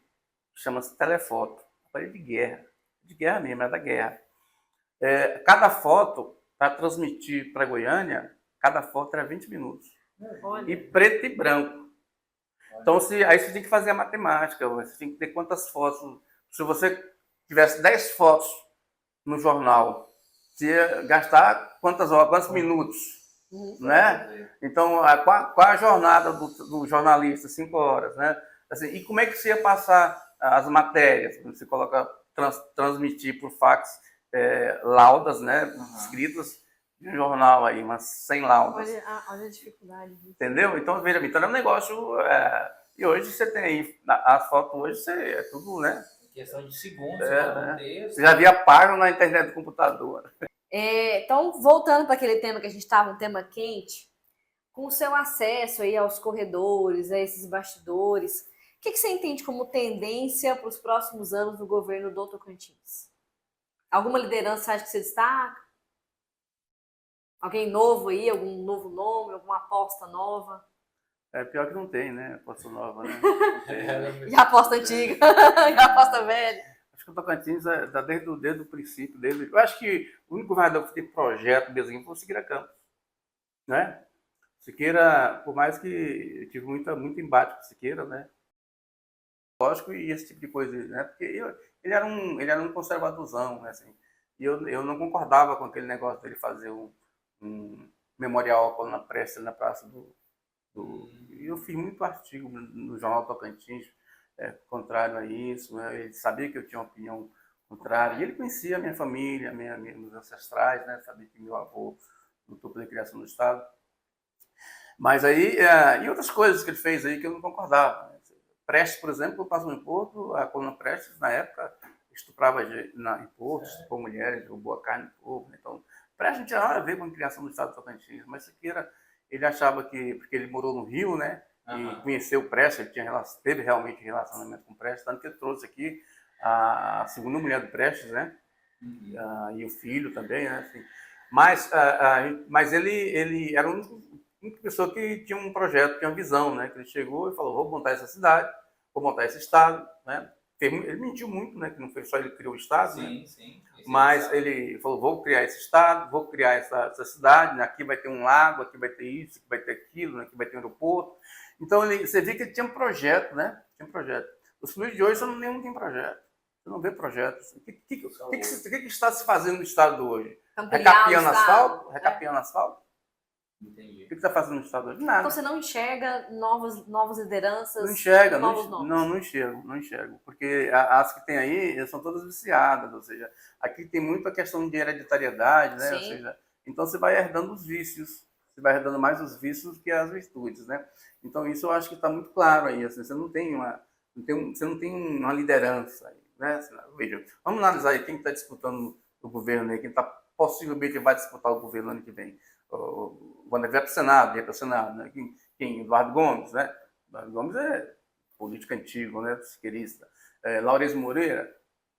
que chama-se telefoto, aparelho de guerra mesmo, é da guerra. Cada foto, para transmitir para Goiânia, cada foto era 20 minutos. Olha. E preto e branco. Então, aí você tem que fazer a matemática, você tem que ter quantas fotos. Se você tivesse 10 fotos no jornal, você ia gastar quantas horas, quantos minutos? Né? Então, qual a jornada do jornalista? 5 horas. Né? Assim, e como é que você ia passar as matérias? Você coloca, transmitir por fax laudas, né? Escritas de um jornal aí, mas sem laudas. Olha a dificuldade disso. Entendeu? Então, veja bem, então é um negócio... e hoje você tem aí, as fotos hoje é tudo, né? Questão de segundos, texto. Você já via página na internet do computador. Então, voltando para aquele tema que a gente estava, um tema quente, com o seu acesso aí aos corredores, a esses bastidores, o que você entende como tendência para os próximos anos do governo do Tocantins? Alguma liderança você acha que você destaca? Alguém novo aí, algum novo nome, alguma aposta nova? Pior que não tem, né? Aposta nova, né? E a aposta antiga, e a aposta velha. Acho que o Tocantins está desde o princípio dele. Eu acho que o único governador que teve projeto mesmo foi o Siqueira Campos. Né? Siqueira, por mais que eu tive muito embate com o Siqueira, né? Lógico, e esse tipo de coisa, né? Porque ele era um conservadorzão, né? Assim, e eu não concordava com aquele negócio dele fazer um memorial na Prestes, na Praça E eu fiz muito artigo no Jornal Tocantins contrário a isso, né? Ele sabia que eu tinha uma opinião contrária, e ele conhecia a minha família, meus ancestrais, né? Sabia que meu avô lutou pela criação do Estado. Mas aí, e outras coisas que ele fez aí que eu não concordava. Prestes, por exemplo, passou em Porto, a coluna Prestes, na época, estuprava em Porto, estuprou mulheres, roubou a carne do povo. Então, Prestes não tinha nada a ver com a criação do Estado de Tocantins, mas Siqueira, ele achava que, porque ele morou no Rio, né, e conheceu o Prestes, ele teve realmente relacionamento com o Prestes, tanto que ele trouxe aqui a segunda mulher do Prestes, né, e o filho também, né, assim. Mas ele era a única pessoa que tinha um projeto, tinha uma visão, né, que ele chegou e falou, vou montar essa cidade, vou montar esse estado, né. Ele mentiu muito, né, que não foi só ele que criou o estado, sim, né? sim. Mas ele falou, vou criar esse estado, vou criar essa cidade, né? Aqui vai ter um lago, aqui vai ter isso, aqui vai ter aquilo, né? Aqui vai ter um aeroporto. Então, você vê que ele tinha um projeto, né? Tinha um projeto. Os políticos de hoje, você não tem projeto. Você não vê projetos. O que está se fazendo no estado hoje? Recapeando asfalto? Recapeando asfalto? Entendi. O que está fazendo no estado hoje? Nada. Então você não enxerga novas lideranças? Não enxerga, novos nomes? Não enxergo. Porque as que tem aí são todas viciadas, ou seja, aqui tem muito a questão de hereditariedade, né? Sim. Ou seja, então você vai herdando os vícios, você vai herdando mais os vícios que as virtudes, né? Então isso eu acho que está muito claro aí, assim, você não tem uma liderança aí, né? Veja, vamos analisar aí quem está disputando o governo aí, quem possivelmente vai disputar o governo ano que vem. Quando vier para o Senado, né? Quem? Eduardo Gomes, né? Eduardo Gomes político antigo, né? Siqueirista. Laurez Moreira,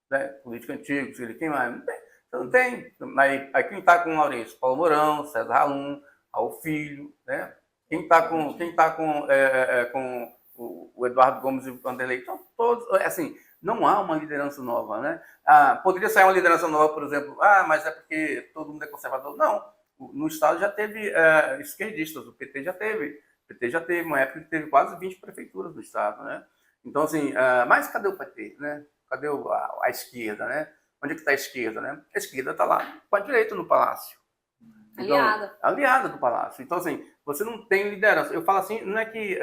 né? Político antigo, quem mais? Não tem. Aí quem está com o Laurez? Paulo Mourão, César Halum, Raul Filho, né? Quem está com o Eduardo Gomes e o Vanderlei? Então, todos, assim, não há uma liderança nova, né? Poderia sair uma liderança nova, por exemplo, mas é porque todo mundo é conservador. Não, no Estado já teve esquerdistas, o PT já teve. O PT já teve uma época que teve quase 20 prefeituras no Estado, né? Então, assim, mas cadê o PT, né? Cadê a esquerda, né? Onde é que está a esquerda, né? A esquerda está lá com a direita no Palácio. Então, aliada do Palácio. Então, assim, você não tem liderança. Eu falo assim, não é que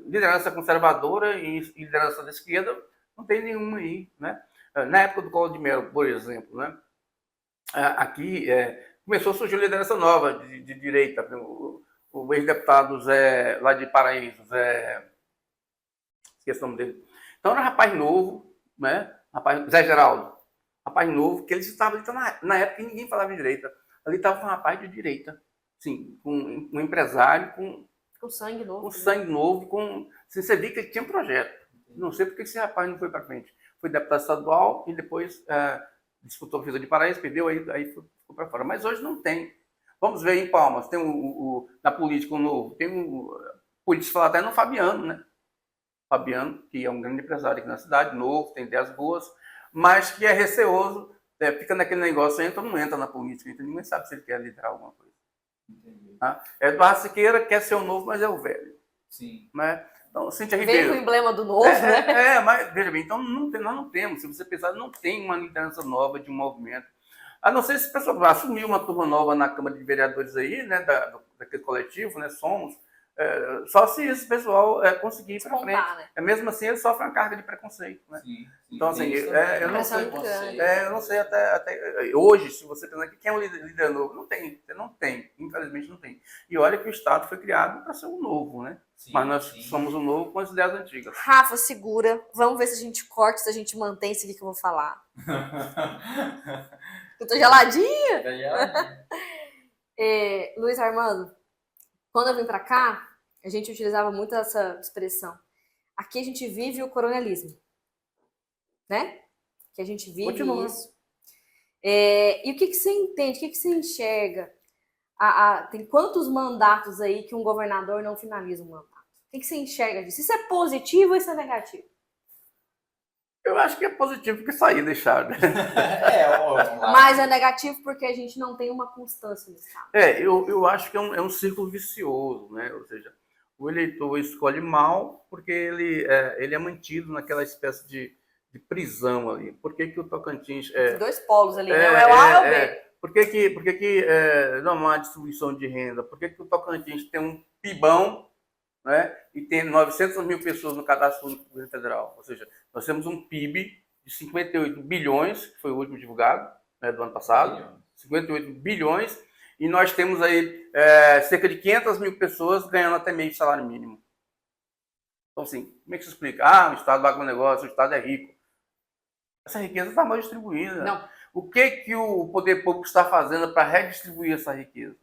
liderança conservadora e liderança da esquerda não tem nenhuma aí, né? Na época do Collor de Mello, por exemplo, né? Aqui começou a surgir liderança nova de direita. O ex-deputado Zé, lá de Paraíso, esqueci o nome dele. Então era um rapaz novo, né? Zé Geraldo, rapaz novo, que ele estava ali, na época que ninguém falava de direita. Ali estava um rapaz de direita, sim, com um empresário com sangue novo. Com sangue novo, assim, você via que ele tinha um projeto. Não sei porque esse rapaz não foi para frente. Foi deputado estadual e depois disputou a Fisa de Paraíso, perdeu, aí ficou para fora. Mas hoje não tem. Vamos ver em Palmas, tem na política um novo, pode se falar até no Fabiano, né? Fabiano, que é um grande empresário aqui na cidade, novo, tem ideias boas, mas que é receoso, fica naquele negócio, entra ou não entra na política, então ninguém sabe se ele quer liderar alguma coisa. Eduardo Siqueira quer ser o novo, mas é o velho. Sim. Né? Então, Cíntia Ribeiro. Vem com o emblema do novo, né? Mas veja bem, então nós não temos, se você pensar, não tem uma liderança nova de um movimento. A não ser se o pessoal assumir uma turma nova na Câmara de Vereadores aí, né, daquele coletivo, né, Somos, só se esse pessoal conseguir ir para frente. Né? Mesmo assim, ele sofre uma carga de preconceito. Né? Sim. Então, assim, eu não sei até hoje, se você pensar que quem é um líder novo, não tem, infelizmente não tem. E olha que o Estado foi criado para ser um novo, né? Sim, mas nós somos um novo com as ideias antigas. Rafa, segura, vamos ver se a gente corta, se a gente mantém isso aqui que eu vou falar. Eu tô geladinha? Tá geladinha. Luiz Armando, quando eu vim para cá, a gente utilizava muito essa expressão. Aqui a gente vive o coronelismo, né? Que a gente vive Continua. isso. E o que você entende, o que você enxerga? Tem quantos mandatos aí que um governador não finaliza um mandato? O que você enxerga disso? Isso é positivo ou isso é negativo? Eu acho que é positivo que sair deixar, né? Mas é negativo porque a gente não tem uma constância no Estado. Eu acho que é um círculo vicioso, né? Ou seja, o eleitor escolhe mal porque ele é mantido naquela espécie de prisão ali. Por que o Tocantins... Dois polos ali, né? É o A e o B. Por que não há distribuição de renda? Por que o Tocantins tem um PIBão, né, e tem 900 mil pessoas no cadastro único do governo federal? Ou seja, nós temos um PIB de 58 bilhões, que foi o último divulgado, né, do ano passado, 58 bilhões, e nós temos aí cerca de 500 mil pessoas ganhando até meio salário mínimo. Então, assim, como é que se explica? O Estado vai com o negócio, o Estado é rico. Essa riqueza está mal distribuída. Não. O que o poder público está fazendo para redistribuir essa riqueza?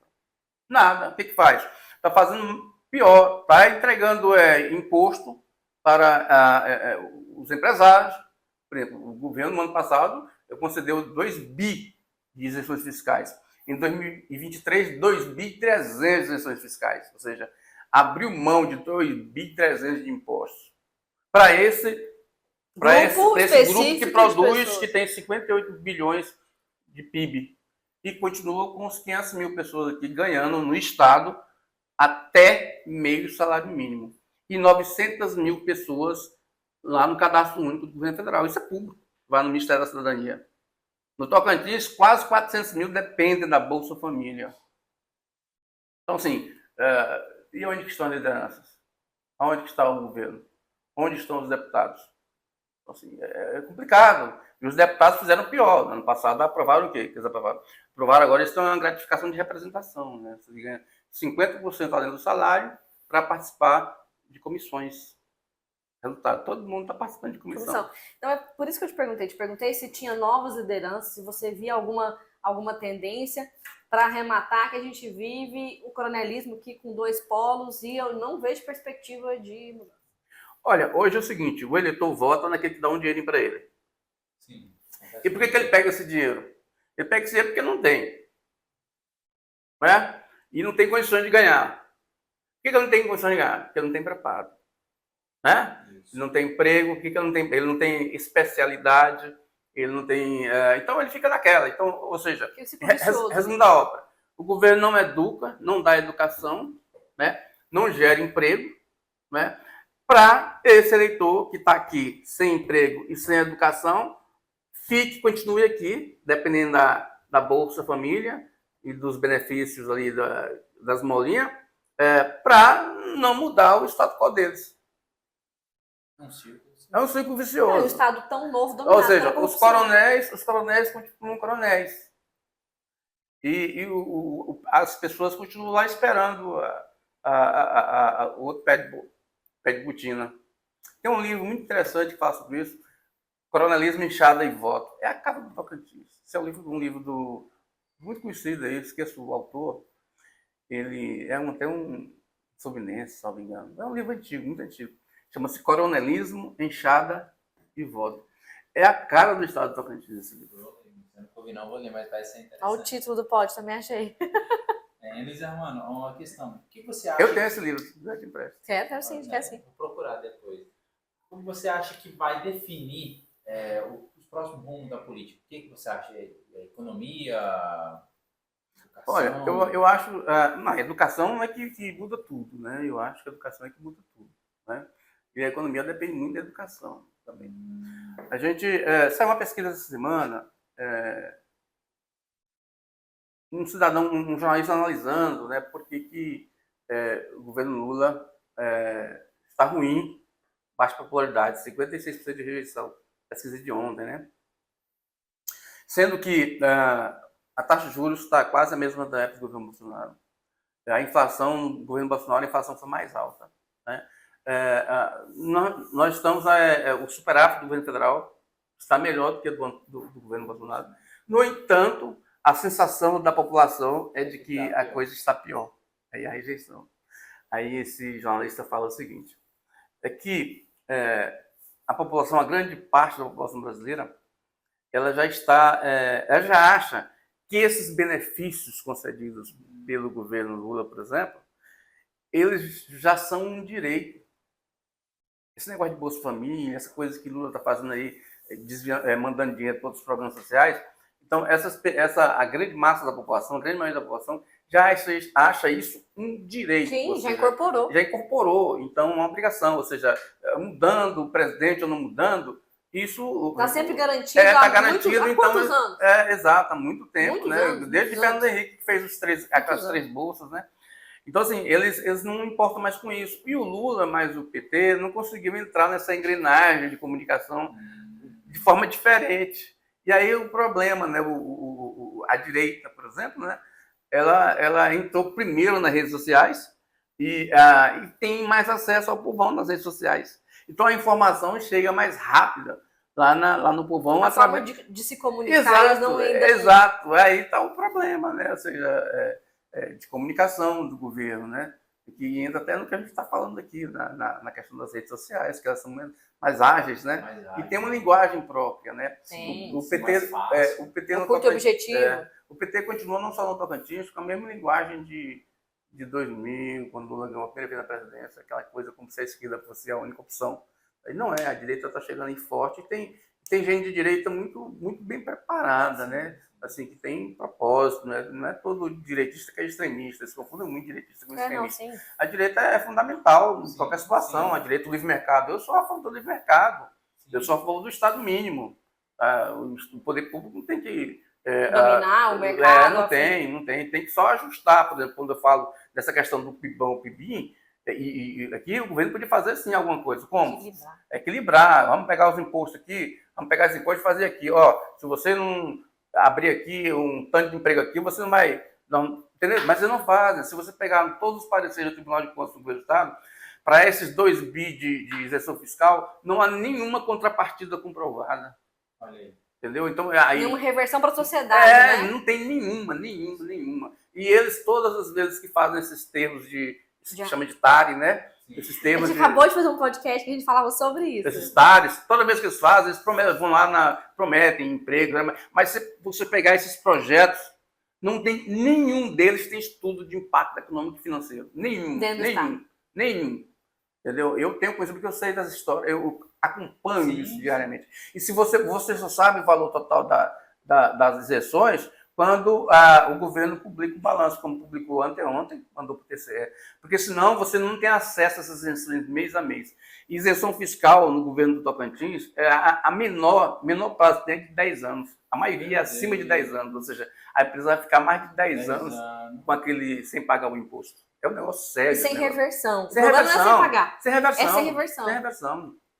Nada. O que faz? Está fazendo pior. Está entregando imposto para os empresários. Por exemplo, o governo, no ano passado, concedeu 2 bi de isenções fiscais. Em 2023, 2 bi e 300 de isenções fiscais. Ou seja, abriu mão de 2 bi e 300 de impostos. Para esse grupo que produz, que tem 58 bilhões de PIB. E continua com os 500 mil pessoas aqui ganhando no Estado até meio salário mínimo. E 900 mil pessoas lá no cadastro único do governo federal. Isso é público, vai no Ministério da Cidadania. No Tocantins, quase 400 mil dependem da Bolsa Família. Então, assim, e onde estão as lideranças? Onde está o governo? Onde estão os deputados? Então, assim, é complicado. E os deputados fizeram pior. No ano passado aprovaram o quê? Eles aprovaram agora, eles estão em uma gratificação de representação. Né? Você ganha 50% além do salário para participar de comissões. Resultado, todo mundo está participando de comissão. Então é por isso que eu te perguntei se tinha novas lideranças, se você via alguma tendência para arrematar que a gente vive o coronelismo aqui com 2 polos e eu não vejo perspectiva de mudança. Olha, hoje é o seguinte, o eleitor vota naquele que dá um dinheirinho para ele. Sim. E por que ele pega esse dinheiro? Ele pega esse dinheiro porque não tem. Né? E não tem condições de ganhar. Por que ele não tem condições de ganhar? Porque ele não tem preparo. Né? Ele não tem emprego, por que ele não tem? Ele não tem especialidade, ele não tem. Então ele fica naquela. Então, ou seja, resumo da obra. O governo não educa, não dá educação, né? Não gera emprego, né? Para esse eleitor que está aqui sem emprego e sem educação, continue aqui, dependendo da Bolsa Família e dos benefícios ali das molinhas, para não mudar o status quo deles. É um círculo vicioso. É um estado tão novo dominado. Ou seja, os coronéis continuam coronéis. E as pessoas continuam lá esperando o outro pé de botina. Tem um livro muito interessante que fala sobre isso, Coronelismo, Enxada e Voto. É a cara do Tocantins. Esse é um livro muito conhecido aí, esqueço o autor. Ele tem um fluminense, se não me engano. É um livro antigo, muito antigo. Chama-se Coronelismo, Enxada e Voto. É a cara do estado do Tocantins esse livro. Eu não ouvi não, vou ler, mas vai ser interessante. Olha o título do pod, também achei. Luiz Armando, uma questão. O que você acha? Eu tenho esse livro, se quiser te empresto. Quero sim, quer sim. Vou procurar depois. Como você acha que vai definir os próximos rumos da política? O que você acha? Economia? Educação? Olha, eu acho... a educação é que muda tudo, né? Eu acho que a educação é que muda tudo, né? E a economia depende muito da educação também. A gente... saiu uma pesquisa essa semana... um jornalista analisando, né, por que o governo Lula está ruim, baixa popularidade, 56% de rejeição, pesquisa de ontem, né? Sendo que a taxa de juros está quase a mesma da época do governo Bolsonaro. A inflação do governo Bolsonaro, a inflação foi mais alta, né? Nós estamos, o superávit do governo federal está melhor do que do governo Bolsonaro. No entanto, a sensação da população é de que a coisa está pior. Aí a rejeição. Aí esse jornalista fala o seguinte, é que a população, a grande parte da população brasileira, ela já acha que esses benefícios concedidos pelo governo Lula, por exemplo, eles já são um direito. Esse negócio de Bolsa Família, essa coisa que Lula está fazendo aí, mandando dinheiro para outros programas sociais. Então, a grande massa da população, a grande maioria da população, já acha isso um direito. Sim, já incorporou. Já incorporou. Então, uma obrigação. Ou seja, mudando o presidente ou não mudando, isso... Está sempre garantido há quantos anos? Exato, há muito tempo. Muitos né? anos, Desde Fernando Henrique, que fez aquelas 3 bolsas, né? Então, assim, eles não importam mais com isso. E o Lula, mais o PT, não conseguiu entrar nessa engrenagem de comunicação de forma diferente. E aí o problema, né? A direita, por exemplo, né? Ela entrou primeiro nas redes sociais e tem mais acesso ao povão nas redes sociais. Então a informação chega mais rápida lá no povão. A forma de se comunicar. Exato. Aí está o problema, né? Ou seja, de comunicação do governo, né? Que entra até no que a gente está falando aqui, na questão das redes sociais, que elas são mais ágeis, né? E tem uma linguagem própria, né? Sim, o PT não curto objetivo. O PT continua não só no Tocantins, com a mesma linguagem de 2000, quando Lula ganhou a primeira vez na presidência, aquela coisa como se a esquerda fosse a única opção. Aí não é, a direita está chegando aí forte e tem gente de direita muito, muito bem preparada, né? Assim, que tem propósito, né? Não é todo direitista que é extremista, eles confundem muito direitista com extremista. A direita é fundamental em qualquer situação, a direita do livre mercado. Eu sou a favor do livre mercado, eu sou a favor do Estado mínimo. O poder público não tem que dominar o mercado. Não tem que só ajustar. Por exemplo, quando eu falo dessa questão do PIBão, PIBim, e aqui o governo podia fazer sim alguma coisa. Como? Equilibrar. Vamos pegar os impostos aqui, vamos pegar os impostos e fazer aqui. Se você não abrir aqui um tanto de emprego aqui, você não vai... entendeu? Mas eles não fazem. Se você pegar todos os pareceres do Tribunal de Contas do Governo do Estado, para esses 2 bi de isenção fiscal, não há nenhuma contrapartida comprovada. Olha aí. Entendeu? Então, aí... Nenhuma reversão para a sociedade, né? Não tem nenhuma. E eles, todas as vezes que fazem esses termos isso se chama de TARI, né? Esses A temas gente acabou de fazer um podcast que a gente falava sobre isso. esses TARES, toda vez que eles fazem, eles prometem, vão lá, prometem emprego, né? Mas se você pegar esses projetos, não tem nenhum deles tem estudo de impacto econômico e financeiro. Nenhum. Entendeu? Eu tenho coisa porque eu sei das histórias, eu acompanho isso diariamente. E se você só sabe o valor total das isenções quando o governo publica o balanço, como publicou anteontem, mandou para o TCE. Porque senão você não tem acesso a essas isenções mês a mês. Isenção fiscal no governo do Tocantins, a menor prazo tem de 10 anos. A maioria é acima de 10 anos, ou seja, a empresa vai ficar mais de 10 anos com aquele, sem pagar o imposto. É um negócio sério. E sem reversão. Sem reversão. Não é sem pagar. Sem reversão. É sem reversão.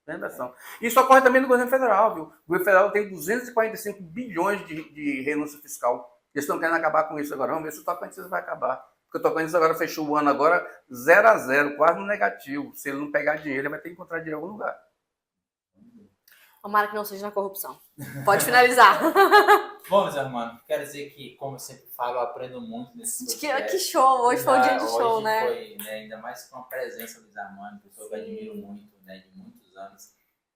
Sem reversão. Isso ocorre também no governo federal, viu? O governo federal tem 245 bilhões de renúncia fiscal. Eles estão querendo acabar com isso agora. Vamos ver se o Tocantins vai acabar. Porque o Tocantins agora fechou o ano agora 0-0, quase no negativo. Se ele não pegar dinheiro, ele vai ter que encontrar dinheiro em algum lugar. Tomara que não seja na corrupção. Pode finalizar. Bom, Luiz Armando, quero dizer que, como eu sempre falo, eu aprendo muito nesse podcast. Que show! Hoje foi um dia de show, hoje né? Foi, né? Ainda mais com a presença do Luiz Armando, pessoa que eu admiro muito, né? De muitos anos.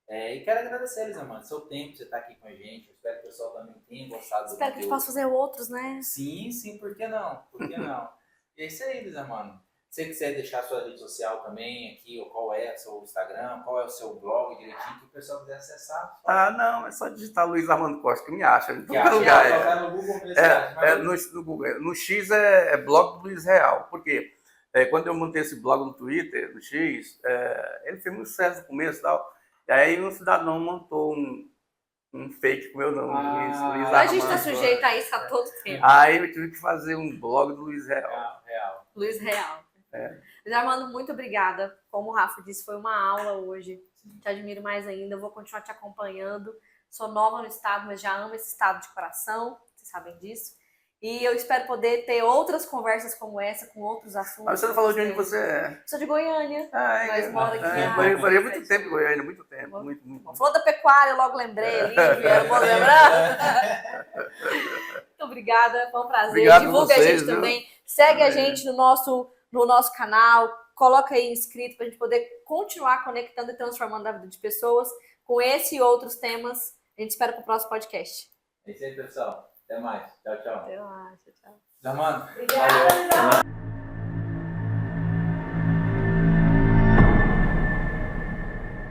E quero agradecer, Luiz Armando, seu tempo, você estar aqui com a gente. Eu espero que o pessoal também tenha gostado do Espero que a gente possa fazer outros, né? Sim, por que não? Por que não? E é isso aí, Luiz Armando. Se você quiser deixar a sua rede social também aqui, ou qual é o seu Instagram, qual é o seu blog direitinho, que o pessoal quiser acessar. Não, é só digitar Luiz Armando Costa que me acha. Em todo lugar. No Google mesmo. No Google. No X é blog do Luiz Real. Por quê? Quando eu montei esse blog no Twitter, no X, ele fez muito sucesso no começo e tal. E aí um cidadão montou um fake com meu nome, Luiz Armando. A gente está sujeito a isso a todo tempo. Aí eu tive que fazer um blog do Luiz Real. Luiz Real. Luiz Armando, muito obrigada. Como o Rafa disse, foi uma aula hoje. Te admiro mais ainda. Eu vou continuar te acompanhando. Sou nova no estado, mas já amo esse estado de coração. Vocês sabem disso. E eu espero poder ter outras conversas como essa, com outros assuntos. Mas você não falou de onde você é? Sou de Goiânia. Mas moro aqui. Morei muito tempo em Goiânia, muito tempo. Muito. Falou da pecuária, eu logo lembrei ali. Era bom lembrar. Muito obrigada, foi um prazer. Obrigado Divulga vocês, a gente também. Segue a gente no nosso canal. Coloca aí inscrito para a gente poder continuar conectando e transformando a vida de pessoas com esse e outros temas. A gente espera para o próximo podcast. É isso aí, pessoal. Até mais. Tchau. Até mais. Tchau. Armando. Obrigada.